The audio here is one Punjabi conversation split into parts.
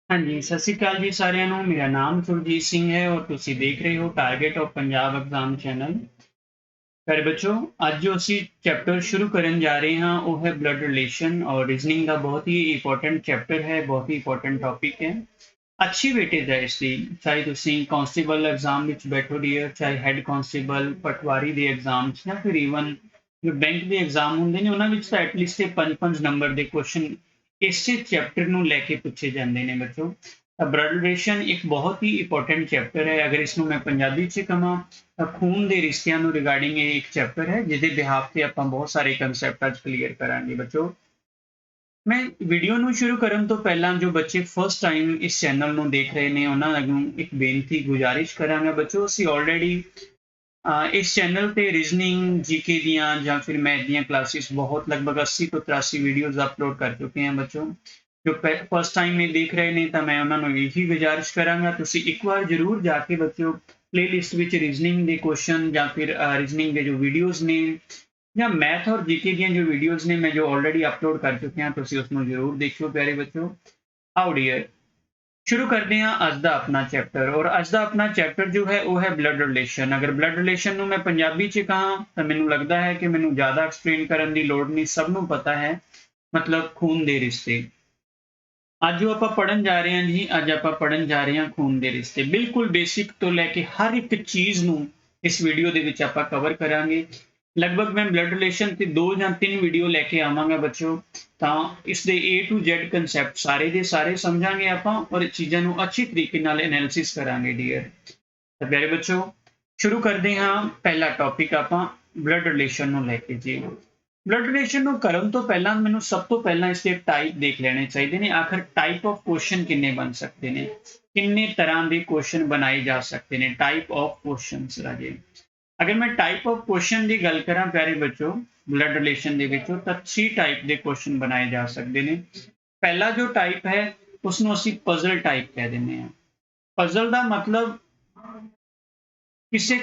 हाँ जी, ਸਤਿ ਸ਼੍ਰੀ ਅਕਾਲ ਜੀ ਸਾਰਿਆਂ ਨੂੰ। ਮੇਰਾ ਨਾਮ ਸੁਰਜੀਤ ਸਿੰਘ ਹੈ ਔਰ ਤੁਸੀਂ ਦੇਖ ਰਹੇ ਹੋ target of Punjab exam channel. ਪਿਆਰੇ ਬੱਚੋ, ਅੱਜ ਜੋ ਅਸੀਂ ਚੈप्टर शुरू ਕਰਨ ਜਾ ਰਹੇ ਹਾਂ ਉਹ ਹੈ ਬਲੱਡ ਰਿਲੇਸ਼ਨ ਔਰ ਰੀਜ਼ਨਿੰਗ ਦਾ ਬਹੁਤ ਹੀ ਇੰਪੋਰਟੈਂਟ ਚੈप्टर ਹੈ, ਬਹੁਤ ਹੀ ਇੰਪੋਰਟੈਂਟ ਟੌਪਿਕ ਹੈ। ਅੱਛੀ ਵੇਟੇਜ ਹੈ ਇਸ ਦੀ, ਚਾਹੇ ਤੁਸੀਂ ਕਾਂਸਟੇਬਲ ਐਗਜ਼ਾਮ ਵਿੱਚ ਬੈਠੋ ਡੀਅਰ, ਚਾਹੇ ਹੈੱਡ ਕਾਂਸਟੇਬਲ, ਪਟਵਾਰੀ ਦੇ ਐਗਜ਼ਾਮ ਜਾਂ ਫਿਰ ਈਵਨ ਜੋ ਬੈਂਕ ਦੇ ਐਗਜ਼ਾਮ ਹੁੰਦੇ ਨੇ ਉਹਨਾਂ ਵਿੱਚ ਤਾਂ ਐਟਲੀਸਟ 5-5 ਨੰਬਰ ਦੇ ਕੁਐਸਚਨ ਇਸੇ ਚੈप्टर ਨੂੰ ਲੈ ਕੇ ਪੁੱਛੇ ਜਾਂਦੇ ਨੇ ਬੱਚੋ। ਤਾਂ ਬਲੱਡ ਰਿਲੇਸ਼ਨ ਇੱਕ ਬਹੁਤ ਹੀ ਇੰਪੋਰਟੈਂਟ ਚੈप्टर ਹੈ। ਅਗਰ ਇਸ ਨੂੰ ਮੈਂ ਪੰਜਾਬੀ 'ਚ ਕਹਾਂ ਤਾਂ ਖੂਨ ਦੇ ਰਿਸ਼ਤਿਆਂ ਨੂੰ ਰਿਗਾਰਡਿੰਗ ਇਹ ਇੱਕ ਚੈप्टर ਹੈ ਜਿਹਦੇ ਬਿਹਾਫ ਤੇ ਆਪਾਂ ਬਹੁਤ ਸਾਰੇ ਕਨਸੈਪਟ ਅੱਜ ਕਲੀਅਰ ਕਰਾਂਗੇ ਬੱਚੋ। ਮੈਂ ਵੀਡੀਓ ਨੂੰ ਸ਼ੁਰੂ ਕਰਨ ਤੋਂ ਪਹਿਲਾਂ ਜੋ ਬੱਚੇ ਫਸਟ ਟਾਈਮ ਇਸ ਚੈਨਲ ਨੂੰ ਦੇਖ ਰਹੇ ਨੇ ਉਹਨਾਂ ਨੂੰ ਇੱਕ ਬੇਨਤੀ ਗੁਜ਼ਾਰਿਸ਼ ਕਰਾਂਗਾ ਬੱਚੋ। ਅਸੀਂ ਆਲਰੇਡੀ ਇਸ ਚੈਨਲ ਤੇ ਰੀਜ਼ਨਿੰਗ ਜੀਕੇ ਦੀਆਂ ਜਾਂ ਫਿਰ ਮੈਥ ਦੀਆਂ ਕਲਾਸਿਸ ਬਹੁਤ ਲਗਭਗ 80 ਤੋਂ 83 ਵੀਡੀਓਜ਼ ਅਪਲੋਡ ਕਰ ਚੁੱਕੇ ਹਾਂ ਬੱਚੋ। ਜੋ ਫਸਟ ਟਾਈਮ ਇਹ ਦੇਖ ਰਹੇ ਨੇ ਤਾਂ ਮੈਂ ਉਹਨਾਂ ਨੂੰ ਇਹੀ ਗੁਜ਼ਾਰਿਸ਼ ਕਰਾਂਗਾ ਤੁਸੀਂ ਇੱਕ ਵਾਰ ਜ਼ਰੂਰ ਜਾ ਕੇ ਬੱਚੋ ਪਲੇਲਿਸਟ ਵਿੱਚ ਰੀਜ਼ਨਿੰਗ ਦੇ ਕੁਐਸਚਨ ਜਾਂ ਫਿਰ ਰੀਜ਼ਨਿੰਗ ਦੇ ਜੋ ਵੀਡੀਓਜ਼ ਨੇ ਜਾਂ ਮੈਥ ਔਰ ਜੀਕੇ ਦੀਆਂ ਜੋ ਵੀਡੀਓਜ਼ ਨੇ ਮੈਂ ਜੋ ਆਲਰੇਡੀ ਅਪਲੋਡ ਕਰ ਚੁੱਕਿਆ ਤੁਸੀਂ ਉਸ ਨੂੰ ਜ਼ਰੂਰ ਦੇਖਿਓ ਪਿਆਰੇ ਬੱਚੋ। ਆਓ ਡੀਅਰ शुरू करते हैं ਅੱਜ ਦਾ ਆਪਣਾ ਚੈप्टर ਔਰ ਅੱਜ ਦਾ ਆਪਣਾ ਚੈप्टर ਜੋ ਹੈ ਉਹ ਹੈ ਬਲੱਡ ਰਿਲੇਸ਼ਨ। ਅਗਰ ਬਲੱਡ ਰਿਲੇਸ਼ਨ ਨੂੰ ਮੈਂ ਪੰਜਾਬੀ 'ਚ ਕਹਾਂ ਤਾਂ ਮੈਨੂੰ ਲੱਗਦਾ ਹੈ ਕਿ ਮੈਨੂੰ ਜ਼ਿਆਦਾ ਐਕਸਪਲੇਨ ਕਰਨ ਦੀ ਲੋੜ ਨਹੀਂ, ਸਭ ਨੂੰ ਪਤਾ ਹੈ, ਮਤਲਬ ਖੂਨ ਦੇ ਰਿਸ਼ਤੇ। ਅੱਜ ਜੋ ਆਪਾਂ ਪੜਨ ਜਾ ਰਹੇ ਹਾਂ ਜੀ, ਅੱਜ ਆਪਾਂ ਪੜਨ ਜਾ ਰਹੇ ਹਾਂ ਖੂਨ ਦੇ ਰਿਸ਼ਤੇ। ਬਿਲਕੁਲ ਬੇਸਿਕ ਤੋਂ ਲੈ ਕੇ ਹਰ ਇੱਕ ਚੀਜ਼ ਨੂੰ ਇਸ ਵੀਡੀਓ ਦੇ ਵਿੱਚ ਆਪਾਂ ਕਵਰ ਕਰਾਂਗੇ। ਲਗਭਗ ਮੈਂ ਬਲੱਡ ਰਿਲੇਸ਼ਨ ਤੇ 2 ਜਾਂ 3 ਵੀਡੀਓ ਲੈ ਕੇ ਆਵਾਂਗਾ ਬੱਚਿਓ, ਤਾਂ ਇਸ ਦੇ A to Z ਕਨਸੈਪਟ ਸਾਰੇ ਦੇ ਸਾਰੇ ਸਮਝਾਂਗੇ ਆਪਾਂ ਔਰ ਇਹ ਚੀਜ਼ਾਂ ਨੂੰ ਅੱਛੀ ਤਰੀਕੇ ਨਾਲ ਐਨਾਲਿਸਿਸ ਕਰਾਂਗੇ ਡੀਅਰ। ਤਾਂ ਪਿਆਰੇ ਬੱਚੋ, ਸ਼ੁਰੂ ਕਰਦੇ ਹਾਂ ਪਹਿਲਾ ਟੌਪਿਕ ਆਪਾਂ ਬਲੱਡ ਰਿਲੇਸ਼ਨ ਨੂੰ ਲੈ ਕੇ ਜੀ। ਬਲੱਡ ਰਿਲੇਸ਼ਨ ਨੂੰ ਕਰਨ ਤੋਂ ਪਹਿਲਾਂ ਮੈਨੂੰ ਸਭ ਤੋਂ ਪਹਿਲਾਂ ਇਸ ਦੇ ਟਾਈਪ ਦੇਖ ਲੈਣੇ ਚਾਹੀਦੇ ਨੇ। ਆਖਰ ਟਾਈਪ ਆਫ ਕੁਐਸਚਨ ਕਿੰਨੇ ਬਣ ਸਕਦੇ ਨੇ, ਕਿੰਨੇ ਤਰ੍ਹਾਂ ਦੇ ਕੁਐਸਚਨ ਬਣਾਏ ਜਾ ਸਕਦੇ ਨੇ, ਟਾਈਪ ਆਫ ਕੁਐਸਚਨਸ ਰਾਜੇ। ਅਗਰ ਮੈਂ ਟਾਈਪ ਆਫ ਕੁਐਸਚਨ ਦੀ ਗੱਲ ਕਰਾਂ ਪਿਆਰੇ ਬੱਚੋ ਬਲੱਡ ਰਿਲੇਸ਼ਨ ਦੇ ਵਿੱਚੋਂ ਤਾਂ 3 ਟਾਈਪ ਦੇ ਕੁਐਸਚਨ ਬਣਾਏ ਜਾ ਸਕਦੇ ਨੇ। ਪਹਿਲਾ ਜੋ ਟਾਈਪ ਹੈ ਉਸ ਨੂੰ ਅਸੀਂ ਪਜ਼ਲ ਟਾਈਪ ਕਹਿ ਦਿੰਦੇ ਹਾਂ। ਪਜ਼ਲ ਦਾ ਮਤਲਬ ਕਿਸੇ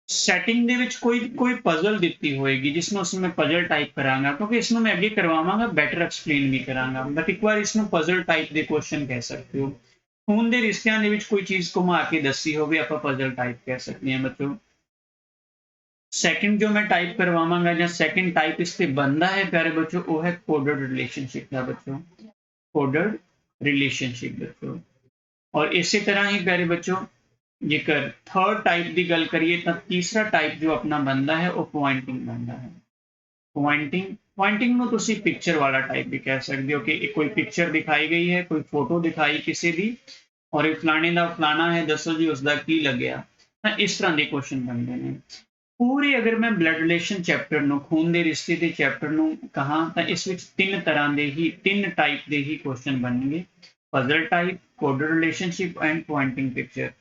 ਸੈਟਿੰਗ ਦੇ ਵਿੱਚ ਕੋਈ ਕੋਈ ਪਜ਼ਲ ਦਿੱਤੀ ਹੋਏਗੀ ਜਿਸ ਨੂੰ ਅਸੀਂ ਮੈਂ ਪਜ਼ਲ ਟਾਈਪ ਕਰਾਂਗਾ, ਕਿਉਂਕਿ ਇਸ ਨੂੰ ਮੈਂ ਅੱਗੇ ਕਰਵਾਵਾਂਗਾ ਬੈਟਰ ਐਕਸਪਲੇਨ ਵੀ ਕਰਾਂਗਾ, ਬਟ ਇੱਕ ਵਾਰ ਇਸ ਨੂੰ ਪਜ਼ਲ ਟਾਈਪ ਦੇ ਕੁਐਸਚਨ ਕਹਿ ਸਕਦੇ ਹੋ। ਖੂਨ ਦੇ ਰਿਸ਼ਤਿਆਂ ਦੇ ਵਿੱਚ ਕੋਈ ਚੀਜ਼ ਘੁਮਾ ਕੇ ਦੱਸੀ ਹੋਵੇ ਆਪਾਂ ਪਜ਼ਲ ਟਾਈਪ ਕਹਿ ਸਕਦੇ ਹਾਂ ਬੱਚੋ। ਸੈਕਿੰਡ ਜੋ ਮੈਂ ਟਾਈਪ ਕਰਵਾਵਾਂਗਾ ਜਾਂ ਸੈਕਿੰਡ ਟਾਈਪ ਇਸ ਤੇ ਬਣਦਾ ਹੈ ਪਿਆਰੇ ਬੱਚੋ ਉਹ ਹੈ ਕੋਡਡ ਰਿਲੇਸ਼ਨਸ਼ਿਪ ਦਾ ਬੱਚੋ, ਕੋਡਡ ਰਿਲੇਸ਼ਨਸ਼ਿਪ ਬੱਚੋ। ਔਰ ਇਸੇ ਤਰ੍ਹਾਂ ਹੀ ਪਿਆਰੇ ਬੱਚੋ ਜੇਕਰ ਥਰਡ ਟਾਈਪ ਦੀ ਗੱਲ ਕਰੀਏ ਤਾਂ ਤੀਸਰਾ ਟਾਈਪ ਜੋ ਆਪਣਾ ਬਣਦਾ ਹੈ ਉਹ ਪੁਆਇੰਟਿੰਗ ਬਣਦਾ ਹੈ। ਪੁਆਇੰਟਿੰਗ ਨੂੰ ਤੁਸੀਂ ਪਿਕਚਰ ਵਾਲਾ ਟਾਈਪ ਵੀ ਕਹਿ ਸਕਦੇ ਹੋ ਕਿ ਕੋਈ ਪਿਕਚਰ ਦਿਖਾਈ ਗਈ ਹੈ, ਕੋਈ ਫੋਟੋ ਦਿਖਾਈ ਕਿਸੇ ਦੀ ਔਰ ਇਹ ਫਲਾਣੇ ਦਾ ਫਲਾਣਾ ਹੈ, ਦੱਸੋ ਜੀ ਉਸਦਾ ਕੀ ਲੱਗਿਆ। ਤਾਂ ਇਸ ਤਰ੍ਹਾਂ ਦੇ ਕੁਐਸਚਨ ਬਣਦੇ ਨੇ। ਪੂਰੀ ਅਗਰ ਮੈਂ ਬਲੱਡ ਰਿਲੇਸ਼ਨ ਚੈਪਟਰ ਨੂੰ, ਖੂਨ ਦੇ ਰਿਸ਼ਤੇ ਦੇ ਚੈਪਟਰ ਨੂੰ ਕਹਾਂ ਤਾਂ ਇਸ ਵਿੱਚ 3 ਤਰ੍ਹਾਂ ਦੇ ਹੀ 3 ਟਾਈਪ ਦੇ ਹੀ ਕੁਐਸਚਨ ਬਣਨਗੇ, puzzle type, coded relationship and pointing picture.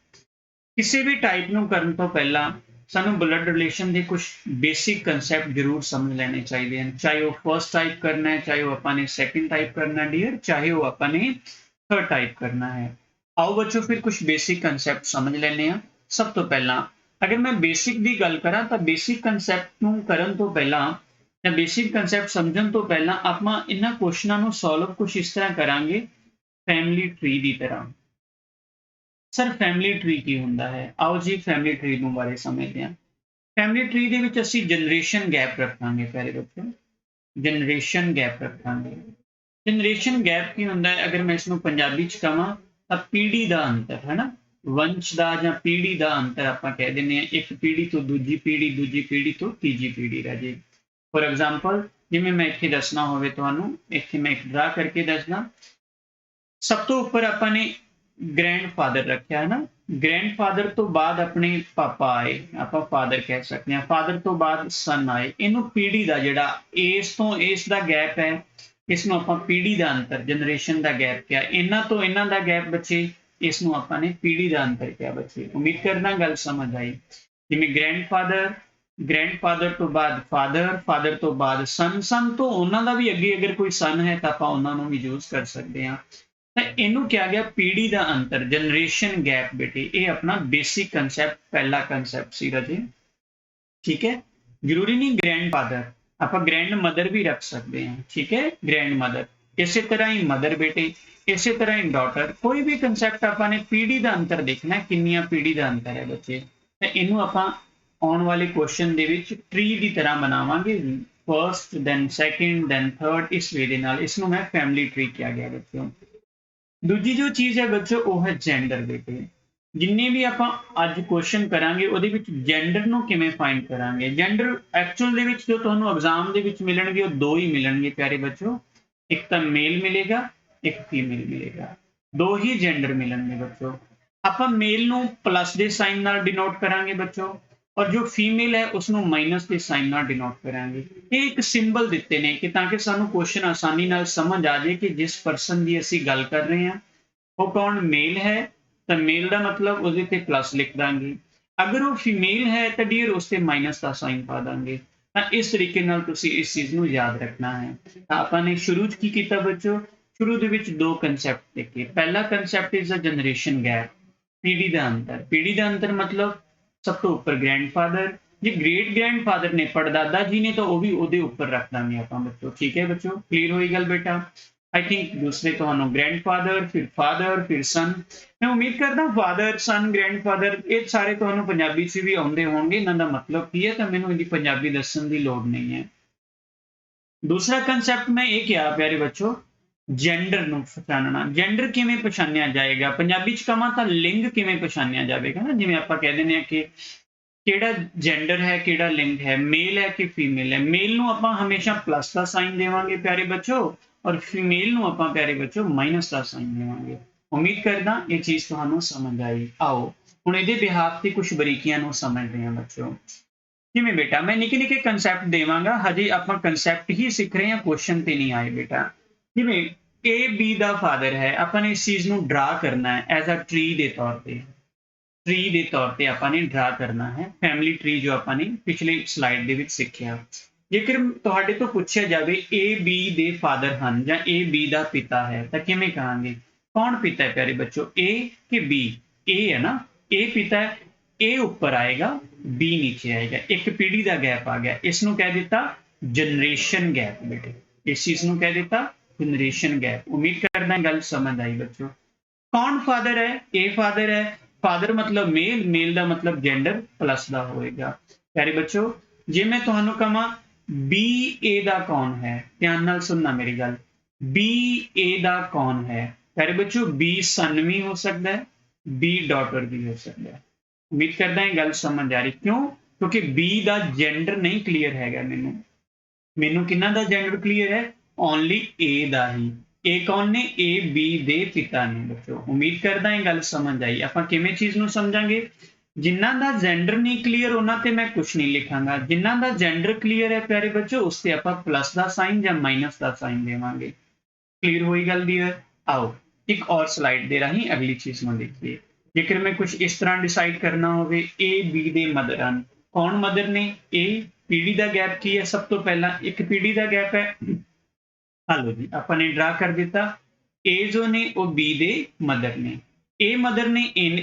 ਕਿਸੇ ਵੀ ਟਾਈਪ ਨੂੰ ਕਰਨ ਤੋਂ ਪਹਿਲਾਂ ਸਾਨੂੰ ਬਲੱਡ ਰਿਲੇਸ਼ਨ ਦੇ ਕੁਝ ਬੇਸਿਕ ਕਨਸੈਪਟ ਜ਼ਰੂਰ ਸਮਝ ਲੈਣੇ ਚਾਹੀਦੇ ਹਨ, ਚਾਹੇ ਉਹ ਫਸਟ ਟਾਈਪ ਕਰਨਾ ਹੈ, ਚਾਹੇ ਉਹ ਆਪਾਂ ਨੇ ਸੈਕਿੰਡ ਟਾਈਪ ਕਰਨਾ ਡੀਅਰ, ਚਾਹੇ ਉਹ ਆਪਾਂ ਨੇ ਥਰਡ ਟਾਈਪ ਕਰਨਾ ਹੈ। ਆਓ ਬੱਚੋ ਫਿਰ ਕੁਝ ਬੇਸਿਕ ਕਨਸੈਪਟ ਸਮਝ ਲੈਂਦੇ ਹਾਂ। ਸਭ ਤੋਂ ਪਹਿਲਾਂ ਅਗਰ ਮੈਂ ਬੇਸਿਕ ਦੀ ਗੱਲ ਕਰਾਂ ਤਾਂ ਬੇਸਿਕ ਕਨਸੈਪਟ ਨੂੰ ਕਰਨ ਤੋਂ ਪਹਿਲਾਂ ਜਾਂ ਬੇਸਿਕ ਕਨਸੈਪਟ ਸਮਝਣ ਤੋਂ ਪਹਿਲਾਂ ਆਪਾਂ ਇਹਨਾਂ ਕੁਐਸਚਨਾਂ ਨੂੰ ਸੋਲਵ ਕੁਝ ਇਸ ਤਰ੍ਹਾਂ ਕਰਾਂਗੇ, ਫੈਮਿਲੀ ਟਰੀ ਦੀ ਤਰ੍ਹਾਂ। ਸਰ ਫੈਮਿਲੀ ਟਰੀ ਕੀ ਹੁੰਦਾ ਹੈ, ਆਓ ਜੀ ਫੈਮਿਲੀ ਟਰੀ ਨੂੰ ਬਾਰੇ ਸਮਝਦੇ ਹਾਂ। ਫੈਮਿਲੀ ਟਰੀ ਦੇ ਵਿੱਚ ਅਸੀਂ ਜਨਰੇਸ਼ਨ ਗੈਪ ਰੱਖਾਂਗੇ ਪਿਆਰੇ ਬੱਚੋ, ਜਨਰੇਸ਼ਨ ਗੈਪ ਰੱਖਾਂਗੇ। ਜਨਰੇਸ਼ਨ ਗੈਪ ਕੀ ਹੁੰਦਾ ਹੈ ਅਗਰ ਮੈਂ ਇਸ ਨੂੰ ਪੰਜਾਬੀ ਚ ਕਹਾਂ ਤਾਂ ਪੀੜ੍ਹੀ ਦਾ ਅੰਤਰ ਹੈ ਨਾ, ਵੰਸ਼ ਦਾ ਜਾਂ ਪੀੜ੍ਹੀ ਦਾ ਅੰਤਰ ਆਪਾਂ ਕਹਿ ਦਿੰਦੇ ਹਾਂ, ਇੱਕ ਪੀੜ੍ਹੀ ਤੋਂ ਦੂਜੀ ਪੀੜ੍ਹੀ, ਦੂਜੀ ਪੀੜ੍ਹੀ ਤੋਂ ਤੀਜੀ ਪੀੜ੍ਹੀ ਰਾਜੇ। ਫੋਰ ਐਗਜ਼ਾਮਪਲ ਜਿਵੇਂ ਮੈਂ ਇੱਥੇ ਦੱਸਣਾ ਹੋਵੇ ਤੁਹਾਨੂੰ, ਇੱਥੇ ਮੈਂ ਇੱਕ ਡਰਾ ਕਰਕੇ ਦੱਸਦਾ। ਸਭ ਤੋਂ ਉੱਪਰ ਆਪਾਂ ਨੇ ਗ੍ਰੈਂਡਫਾਦਰ ਰੱਖਿਆ ਹੈ ਨਾ, ਗ੍ਰੈਂਡਫਾਦਰ ਤੋਂ ਬਾਅਦ ਆਪਣੇ ਪਾਪਾ ਆਏ, ਆਪਾਂ ਫਾਦਰ ਕਹਿ ਸਕਦੇ ਹਾਂ, ਫਾਦਰ ਤੋਂ ਬਾਅਦ ਸਨ ਆਏ। ਇਹਨੂੰ ਪੀੜ੍ਹੀ ਦਾ ਜਿਹੜਾ ਇਸ ਤੋਂ ਇਸ ਦਾ ਗੈਪ ਹੈ ਇਸ ਨੂੰ ਆਪਾਂ ਪੀੜ੍ਹੀ ਦਾ ਅੰਤਰ, ਜਨਰੇਸ਼ਨ ਦਾ ਗੈਪ ਕਿਹਾ। ਇਹਨਾਂ ਤੋਂ ਇਹਨਾਂ ਦਾ ਗੈਪ ਬੱਚੇ ਇਸ ਨੂੰ ਆਪਾਂ ਨੇ ਪੀੜ੍ਹੀ ਦਾ ਅੰਤਰ ਕਿਹਾ ਬੱਚੇ। ਉਮੀਦ ਕਰਦਾ ਗੱਲ ਸਮਝ ਆਈ। ਜਿਵੇਂ ਗ੍ਰੈਂਡਫਾਦਰ, ਗ੍ਰੈਂਡਫਾਦਰ ਤੋਂ ਬਾਅਦ ਫਾਦਰ, ਫਾਦਰ ਤੋਂ ਬਾਅਦ ਸਨ, ਸਨ ਤੋਂ ਉਹਨਾਂ ਦਾ ਵੀ ਅੱਗੇ ਅਗਰ ਕੋਈ ਸਨ ਹੈ ਤਾਂ ਆਪਾਂ ਉਹਨਾਂ ਨੂੰ ਵੀ ਯੂਜ਼ ਕਰ ਸਕਦੇ ਹਾਂ। ਤਾਂ ਇਹਨੂੰ ਕਿਹਾ ਗਿਆ ਪੀੜ੍ਹੀ ਦਾ ਅੰਤਰ, ਜਨਰੇਸ਼ਨ ਗੈਪ ਬੇਟੇ। ਇਹ ਆਪਣਾ ਬੇਸਿਕ ਕਨਸੈਪਟ ਪਹਿਲਾ ਕਨਸੈਪਟ ਸੀ ਰਾਜੇ, ਠੀਕ ਹੈ। ਜ਼ਰੂਰੀ ਨਹੀਂ ਗ੍ਰੈਂਡਫਾਦਰ, ਆਪਾਂ ਗ੍ਰੈਂਡ ਮਦਰ ਵੀ ਰੱਖ ਸਕਦੇ ਹਾਂ, ਠੀਕ ਹੈ, ਗ੍ਰੈਂਡ ਮਦਰ। इसे तरह ही मदर बेटे, इसे तरह ही डॉटर। कोई भी कंसैप्ट ਆਪਾਂ ਨੇ ਪੀढ़ी ਦਾ ਅੰਤਰ ਦੇਖਣਾ ਹੈ, ਕਿੰਨੀਆਂ ਪੀढ़ी ਦਾ ਅੰਤਰ ਹੈ ਬੱਚੇ, ਤੇ ਇਹਨੂੰ ਆਪਾਂ ਆਉਣ ਵਾਲੇ ਕੁਐਸਚਨ ਦੇ ਵਿੱਚ ਟਰੀ ਦੀ ਤਰ੍ਹਾਂ ਬਣਾਵਾਂਗੇ, first then second then third, ਇਸ ਵੇ ਦੇ ਨਾਲ। ਇਸ ਨੂੰ ਮੈਂ ਫੈਮਿਲੀ ਟਰੀ ਕਿਹਾ ਗਿਆ ਬੱਚਿਓ। ਦੂਜੀ ਜੋ ਚੀਜ਼ ਹੈ ਬੱਚੋ ਉਹ ਹੈ ਜੈਂਡਰ ਬੇਟੇ। ਜਿੰਨੇ ਵੀ ਆਪਾਂ ਅੱਜ ਕੁਐਸਚਨ ਕਰਾਂਗੇ ਉਹਦੇ ਵਿੱਚ ਜੈਂਡਰ ਨੂੰ ਕਿਵੇਂ ਫਾਈਂਡ ਕਰਾਂਗੇ। ਜੈਂਡਰ ਐਕਚੁਅਲ ਦੇ ਵਿੱਚ ਜੋ ਤੁਹਾਨੂੰ ਐਗਜ਼ਾਮ ਦੇ ਵਿੱਚ ਮਿਲਣਗੇ ਉਹ ਦੋ ਹੀ ਮਿਲਣਗੇ ਪਿਆਰੇ ਬੱਚੋ, ਇੱਕ ਤਾਂ ਮੇਲ ਮਿਲੇਗਾ, ਇੱਕ ਫੀਮੇਲ ਮਿਲੇਗਾ, ਦੋ ਹੀ ਜੈਂਡਰ ਮਿਲਣਗੇ ਬੱਚੋ। ਆਪਾਂ ਮੇਲ ਨੂੰ ਪਲੱਸ ਦੇ ਸਾਈਨ ਨਾਲ ਡਿਨੋਟ ਕਰਾਂਗੇ ਬੱਚੋ, ਔਰ ਜੋ ਫੀਮੇਲ ਹੈ ਉਸਨੂੰ ਮਾਈਨਸ ਦੇ ਸਾਈਨ ਨਾਲ ਡਿਨੋਟ ਕਰਾਂਗੇ। ਇਹ ਇੱਕ ਸਿੰਬਲ ਦਿੱਤੇ ਨੇ ਕਿ ਤਾਂ ਕਿ ਸਾਨੂੰ ਕੁਐਸਚਨ ਆਸਾਨੀ ਨਾਲ ਸਮਝ ਆ ਜਾਏ ਕਿ ਜਿਸ ਪਰਸਨ ਦੀ ਅਸੀਂ ਗੱਲ ਕਰ ਰਹੇ ਹਾਂ ਉਹ ਕੌਣ। ਮੇਲ ਹੈ ਤਾਂ ਮੇਲ ਦਾ ਮਤਲਬ ਉਹਦੇ ਤੇ ਪਲੱਸ ਲਿਖ ਦਾਂਗੇ, ਅਗਰ ਉਹ ਫੀਮੇਲ ਹੈ ਤਾਂ ਡੀਅਰ ਉਸ ਤੇ ਮਾਈਨਸ ਦਾ ਸਾਈਨ ਪਾ ਦਾਂਗੇ। ਤਾਂ ਇਸ ਤਰੀਕੇ ਨਾਲ ਤੁਸੀਂ ਇਸ ਚੀਜ਼ ਨੂੰ ਯਾਦ ਰੱਖਣਾ ਹੈ। ਤਾਂ ਆਪਾਂ ਨੇ ਸ਼ੁਰੂ ਚ ਕੀ ਕੀਤਾ ਬੱਚੋ, ਸ਼ੁਰੂ ਦੇ ਵਿੱਚ ਦੋ ਕੰਸੈਪਟ ਦੇਖੇ। ਪਹਿਲਾ concept is a generation gap, ਪੀढ़ी ਦਾ ਅੰਤਰ। ਪੀढ़ी ਦਾ ਅੰਤਰ ਮਤਲਬ ਸਭ ਤੋਂ ਉੱਪਰ ਗ੍ਰੈਂਡਫਾਦਰ, ਜੇ ਗ੍ਰੇਟ ਗ੍ਰੈਂਡਫਾਦਰ ਨੇ ਪੜਦਾਦਾ ਜੀ ਨੇ ਤਾਂ ਉਹ ਵੀ ਉਹਦੇ ਉੱਪਰ ਰੱਖ ਦਾਂਗੇ ਆਪਾਂ ਬੱਚੋ। ਠੀਕ ਹੈ ਬੱਚੋ, ਕਲੀਅਰ ਹੋਈ ਗੱਲ ਬੇਟਾ। आई थिंक दूसरे ਤੁਹਾਨੂੰ ग्रैंडफादर, फिर फादर, फिर सन। मैं उम्मीद करता फादर, सन, ग्रैंडफादर ਇਹ ਸਾਰੇ ਤੁਹਾਨੂੰ ਪੰਜਾਬੀ 'ਚ ਵੀ ਆਉਂਦੇ ਹੋਣਗੇ। ਇਹਨਾਂ ਦਾ ਮਤਲਬ ਕੀ ਹੈ ਤਾਂ ਮੈਨੂੰ ਇਹਦੀ ਪੰਜਾਬੀ ਦੱਸਣ ਦੀ ਲੋੜ ਨਹੀਂ ਹੈ। ਦੂਸਰਾ ਕੰਸੈਪਟ ਮੈਂ ਇਹ ਕਿਹਾ ਪਿਆਰੇ ਬੱਚੋ, ਜੈਂਡਰ ਨੂੰ ਪਛਾਣਨਾ। ਜੈਂਡਰ ਕਿਵੇਂ ਪਛਾਣਿਆ ਜਾਏਗਾ, ਪੰਜਾਬੀ 'ਚ ਕਹਾਂ ਤਾਂ ਲਿੰਗ ਕਿਵੇਂ ਪਛਾਣਿਆ ਜਾਵੇਗਾ ਨਾ। ਜਿਵੇਂ ਆਪਾਂ ਕਹਿ ਦਿੰਦੇ ਹਾਂ ਕਿ ਕਿਹੜਾ ਜੈਂਡਰ ਹੈ, ਕਿਹੜਾ ਲਿੰਗ ਹੈ, ਮੇਲ ਹੈ ਕਿ ਫੀਮੇਲ ਹੈ। ਮੇਲ ਨੂੰ ਆਪਾਂ ਹਮੇਸ਼ਾ ਪਲੱਸ ਦਾ ਸਾਈਨ ਦੇਵਾਂਗੇ ਪਿਆਰੇ ਬੱਚੋ, ਔਰ ਫੀਮੇਲ ਨੂੰ ਆਪਾਂ ਪਿਆਰੇ ਬੱਚੋ ਮਾਈਨਸ ਦਾ ਸਾਈਨ ਦੇਵਾਂਗੇ। ਉਮੀਦ ਕਰਦਾ ਇਹ ਚੀਜ਼ ਤੁਹਾਨੂੰ ਸਮਝ ਆਈ। ਆਓ ਹੁਣ ਇਹਦੇ ਬਿਹਾਫ ਤੇ ਕੁਝ ਬਰੀਕੀਆਂ ਨੂੰ ਸਮਝਦੇ ਹਾਂ ਬੱਚੋ। ਕਿਵੇਂ ਬੇਟਾ, ਮੈਂ ਨਿੱਕੇ ਨਿੱਕੇ ਕੰਸੈਪਟ ਦੇਵਾਂਗਾ, ਹਜੇ ਆਪਾਂ ਕੰਸੈਪਟ ਹੀ ਸਿੱਖ ਰਹੇ ਹਾਂ, ਕੁਐਸਚਨ ਤੇ ਨਹੀਂ ਆਏ ਬੇਟਾ। ਜਿਵੇਂ ਏ ਬੀ ਦਾ ਫਾਦਰ ਹੈ, ਆਪਾਂ ਨੇ ਇਸ ਚੀਜ਼ ਨੂੰ ਡਰਾ ਕਰਨਾ ਹੈ ਐਜ਼ ਅ ਟਰੀ ਦੇ ਤੌਰ ਤੇ। ਟਰੀ ਦੇ ਤੌਰ ਤੇ ਆਪਾਂ ਨੇ ਡਰਾ ਕਰਨਾ ਹੈ ਫੈਮਿਲੀ ਟਰੀ, ਜੋ ਆਪਾਂ ਨੇ ਪਿਛਲੇ ਸਲਾਈਡ ਦੇ ਵਿੱਚ ਸਿੱਖਿਆ। ਜੇਕਰ ਤੁਹਾਡੇ ਤੋਂ ਪੁੱਛਿਆ ਜਾਵੇ ਏ ਬੀ ਦੇ ਫਾਦਰ ਹਨ ਜਾਂ ਏ ਬੀ ਦਾ ਪਿਤਾ ਹੈ ਤਾਂ ਕਿਵੇਂ ਕਹਾਂਗੇ, ਕੌਣ ਪਿਤਾ ਹੈ ਪਿਆਰੇ ਬੱਚੋ, ਏ ਕਿ ਬੀ। ਏ ਹੈ ਨਾ, ਏ ਪਿਤਾ ਹੈ, ਏ ਉੱਪਰ ਆਏਗਾ, ਬੀ ਨੀਚੇ ਆਏਗਾ, ਇੱਕ ਪੀढ़ी ਦਾ ਗੈਪ ਆ ਗਿਆ। ਇਸ ਨੂੰ ਕਹਿ ਦਿੱਤਾ ਜਨਰੇਸ਼ਨ ਗੈਪ ਬੇਟੇ, ਇਸ ਚੀਜ਼ ਨੂੰ ਕਹਿ ਦਿੱਤਾ ਜਨਰੇਸ਼ਨ ਗੈਪ। ਉਮੀਦ ਕਰਦਾ ਗੱਲ ਸਮਝ ਆਈ ਬੱਚੋ। ਕੌਣ ਫਾਦਰ ਹੈ, ਏ ਫਾਦਰ ਹੈ। ਫਾਦਰ ਮਤਲਬ ਮੇਲ, ਮੇਲ ਦਾ ਮਤਲਬ ਜੈਂਡਰ ਪਲੱਸ ਦਾ ਹੋਏਗਾ ਪਿਆਰੇ ਬੱਚੋ। ਜੇ ਮੈਂ ਤੁਹਾਨੂੰ ਕਹਾਂ ਬੀ ਏ ਦਾ ਕੌਣ ਹੈ, ਧਿਆਨ ਨਾਲ ਸੁਣਨਾ ਮੇਰੀ ਗੱਲ। ਬੀ ਏ ਦਾ ਕੌਣ ਹੈ ਪਿਆਰੇ ਬੱਚੋ, ਬੀ ਸਨ ਵੀ ਹੋ ਸਕਦਾ ਹੈ, ਬੀ ਡਾਟਰ ਵੀ ਹੋ ਸਕਦਾ ਹੈ। ਉਮੀਦ ਕਰਦਾ ਇਹ ਗੱਲ ਸਮਝ ਆ ਰਹੀ। ਕਿਉਂ, ਕਿਉਂਕਿ ਬੀ ਦਾ ਜੈਂਡਰ ਨਹੀਂ ਕਲੀਅਰ ਹੈਗਾ। ਮੈਨੂੰ ਕਿਹਨਾਂ ਦਾ ਜੈਂਡਰ ਕਲੀਅਰ ਹੈ, ਓਨਲੀ ਏ ਦਾ ਹੀ। ਏ ਕੌਣ ਨੇ, ਏ ਬੀ ਦੇ ਪਿਤਾ ਨੇ ਬੱਚੋ। ਉਮੀਦ ਕਰਦਾ ਇਹ ਗੱਲ ਸਮਝ ਆਈ। ਆਪਾਂ ਕਿਵੇਂ ਚੀਜ਼ ਨੂੰ ਸਮਝਾਂਗੇ, ਜਿਨ੍ਹਾਂ ਦਾ ਜੈਂਡਰ ਨਹੀਂ ਕਲੀਅਰ ਉਹਨਾਂ ਤੇ ਮੈਂ ਕੁਝ ਨਹੀਂ ਲਿਖਾਂਗਾ, ਜਿਨ੍ਹਾਂ ਦਾ ਜੈਂਡਰ ਕਲੀਅਰ ਹੈ ਪਿਆਰੇ ਬੱਚੋ ਉਸ ਤੇ ਆਪਾਂ ਪਲੱਸ ਦਾ ਸਾਈਨ ਜਾਂ ਮਾਈਨਸ ਦਾ ਸਾਈਨ ਦੇਵਾਂਗੇ। ਕਲੀਅਰ ਹੋਈ ਗੱਲ ਡੀਅਰ। ਆਓ ਇੱਕ ਔਰ ਸਲਾਈਡ ਦੇ ਰਾਹੀਂ ਅਗਲੀ ਚੀਜ਼ ਨੂੰ ਦੇਖੀਏ। ਜੇਕਰ ਮੈਂ ਕੁਝ ਇਸ ਤਰ੍ਹਾਂ ਡਿਸਾਈਡ ਕਰਨਾ ਹੋਵੇ, ਏ ਬੀ ਦੇ ਮਦਰ ਹਨ, ਕੌਣ ਮਦਰ ਨੇ, ਏ। ਪੀढ़ी ਦਾ ਗੈਪ ਕੀ ਹੈ, ਸਭ ਤੋਂ ਪਹਿਲਾਂ ਇੱਕ ਪੀढ़ी ਦਾ ਗੈਪ ਹੈ। ਹਲੋ ਜੀ, ਆਪਾਂ ਨੇ ਡਰਾ ਕਰ ਦਿੱਤਾ, ਏ ਜੋ ਨੇ ਉਹ ਬੀ ਦੇ ਮਦਰ ਨੇ, ਏ ਮਦਰ ਨੇ,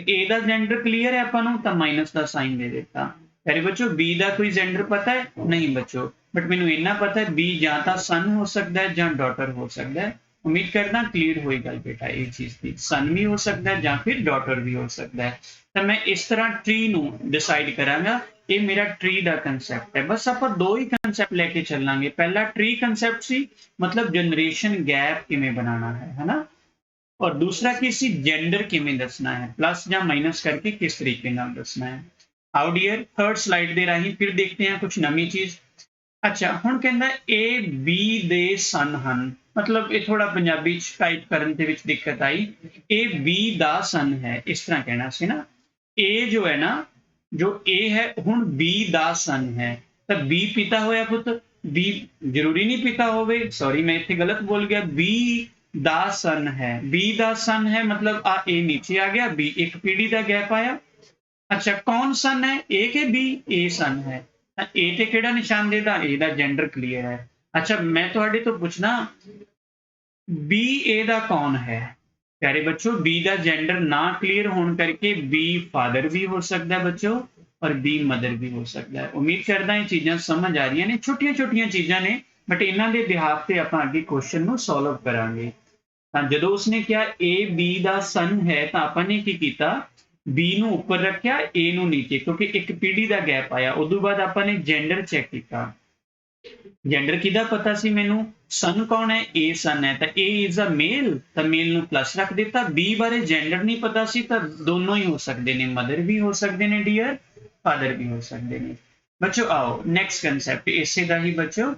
ਏ ਦਾ ਜੈਂਡਰ ਕਲੀਅਰ ਹੈ ਆਪਾਂ ਨੂੰ ਤਾਂ ਮਾਈਨਸ ਦਾ ਸਾਈਨ ਦੇ ਦਿੱਤਾ। ਪਿਆਰੇ ਬੱਚੋ ਬੀ ਦਾ ਕੋਈ ਜੈਂਡਰ ਪਤਾ ਹੈ ਨਹੀਂ ਬੱਚੋ, ਬਟ ਮੈਨੂੰ ਇੰਨਾ ਪਤਾ ਹੈ ਬੀ ਜਾਂ ਤਾਂ ਸਨ ਹੋ ਸਕਦਾ ਹੈ ਜਾਂ ਡਾਟਰ ਹੋ ਸਕਦਾ ਹੈ। ਉਮੀਦ ਕਰਦਾ ਕਲੀਅਰ ਹੋਈ ਗੱਲ ਬੇਟਾ ਇਹ ਚੀਜ਼ ਦੀ। ਸਨ ਵੀ ਹੋ ਸਕਦਾ ਹੈ ਜਾਂ ਫਿਰ ਡਾਟਰ ਵੀ ਹੋ ਸਕਦਾ ਹੈ। ਤਾਂ ਮੈਂ ਇਸ ਤਰ੍ਹਾਂ ਟਰੀ ਨੂੰ ਡਿਸਾਈਡ ਕਰਾਂਗਾ। ਇਹ ਮੇਰਾ ਟਰੀ ਦਾ ਕੰਸੈਪਟ ਹੈ। ਬਸ ਆਪਾਂ ਦੋ ਹੀ ਕੰਸੈਪਟ ਲੈ ਕੇ ਚੱਲਾਂਗੇ। ਪਹਿਲਾ ਟਰੀ ਕੰਸੈਪਟ ਸੀ, ਮਤਲਬ ਜਨਰੇਸ਼ਨ ਗੈਪ ਕਿਵੇਂ ਬਣਾਉਣਾ ਹੈ ਹਨਾ, ਔਰ दूसरा ਕੀ ਸੀ, ਜੈਂਡਰ ਕਿਵੇਂ ਦੱਸਣਾ ਹੈ, ਪਲੱਸ ਜਾਂ ਮਾਈਨਸ ਕਰਕੇ ਕਿਸ ਤਰੀਕੇ ਨਾਲ ਦੱਸਣਾ ਹੈ। ਆਓ ਡੀਅਰ ਥਰਡ ਸਲਾਈਡ ਦੇ ਰਾਹੀਂ ਫਿਰ ਦੇਖਦੇ ਹਾਂ ਕੁਝ ਨਵੀਂ ਚੀਜ਼। ਅੱਛਾ ਹੁਣ ਕਹਿੰਦਾ ਏ ਬੀ ਦੇ ਸਨ ਹਨ, ਮਤਲਬ ਇਹ ਥੋੜਾ ਪੰਜਾਬੀ ਚ ਟਾਈਪ ਕਰਨ ਦੇ ਵਿੱਚ ਦਿੱਕਤ ਆਈ। ਏ ਬੀ ਦਾ ਸਨ ਹੈ, ਇਸ ਤਰ੍ਹਾਂ ਕਹਿਣਾ ਸੀ ਨਾ। ਏ ਜੋ ਹੈ ਨਾ, ਜੋ ਏ ਹੈ ਹੁਣ ਬੀ ਦਾ ਸਨ ਹੈ, ਤਾਂ ਬੀ ਪਿਤਾ ਹੋਇਆ ਪੁੱਤ, ਬੀ ਜ਼ਰੂਰੀ ਨਹੀਂ ਪਿਤਾ ਹੋਵੇ, ਸੌਰੀ ਮੈਂ ਇੱਥੇ ਗਲਤ ਬੋਲ ਗਿਆ, ਬੀ ਦਾ ਸਨ ਹੈ। ਬੀ ਦਾ ਸਨ ਹੈ ਮਤਲਬ ਆ ਏ ਨੀਚੇ ਆ ਗਿਆ, ਬੀ ਇੱਕ ਪੀढ़ी ਦਾ ਗੈਪ ਆਇਆ। ਅੱਛਾ ਕੌਣ ਸਨ ਹੈ, ਏ ਕੇ ਬੀ, ਏ ਸਨ ਹੈ ਤਾਂ ਏ ਤੇ ਕਿਹੜਾ ਨਿਸ਼ਾਨ ਦੇਦਾ, ਏ ਦਾ ਜੈਂਡਰ ਕਲੀਅਰ ਹੈ। ਅੱਛਾ ਮੈਂ ਤੁਹਾਡੇ ਤੋਂ ਪੁੱਛਣਾ ਬੀ ਏ ਦਾ ਕੌਣ ਹੈ ਪਿਆਰੇ ਬੱਚੋ, ਬੀ ਦਾ ਜੈਂਡਰ ਨਾ ਕਲੀਅਰ ਹੋਣ ਕਰਕੇ ਬੀ ਫਾਦਰ ਵੀ ਹੋ ਸਕਦਾ ਬੱਚੋ और बी मदर भी हो सकता है। उम्मीद करता ये चीजें समझ आ रही ने, छोटिया छोटिया चीजा ने बट इन्हां दे बिहाफ ते आपां अगे क्वेश्चन नूं सॉल्व करांगे। ਤਾਂ ਜਦੋਂ ਉਸਨੇ ਕਿਹਾ A B ਦਾ ਸਨ ਹੈ ਤਾਂ ਆਪਾਂ ਨੇ ਕੀ ਕੀਤਾ, B ਨੂੰ ਉੱਪਰ ਰੱਖਿਆ A ਨੂੰ ਨੀਚੇ, ਕਿਉਂਕਿ ਇੱਕ ਪੀढ़ी ਦਾ ਗੈਪ ਆਇਆ। ਉਦੋਂ ਬਾਅਦ ਆਪਾਂ ਨੇ ਜੈਂਡਰ ਚੈੱਕ ਕੀਤਾ। ਜੈਂਡਰ ਕਿਹਦਾ ਪਤਾ ਸੀ ਮੈਨੂੰ, ਸਨ ਕੌਣ ਹੈ, A ਸਨ ਹੈ ਤਾਂ A ਇਜ਼ ਅ ਮੇਲ, ਤਾਂ ਮੇਲ ਨੂੰ ਪਲੱਸ ਰੱਖ ਦਿੱਤਾ। B ਬਾਰੇ ਜੈਂਡਰ ਨਹੀਂ ਪਤਾ ਸੀ ਤਾਂ ਦੋਨੋਂ ਹੀ ਹੋ ਸਕਦੇ ਨੇ, ਮਦਰ ਵੀ ਹੋ ਸਕਦੇ ਨੇ ਡੀਅਰ, ਫਾਦਰ ਵੀ ਹੋ ਸਕਦੇ ਨੇ। ਬੱਚੋ ਆਓ ਨੈਕਸਟ ਕੰਸੈਪਟ ਇਸੇ ਦਾ ਹੀ ਬੱਚੋ,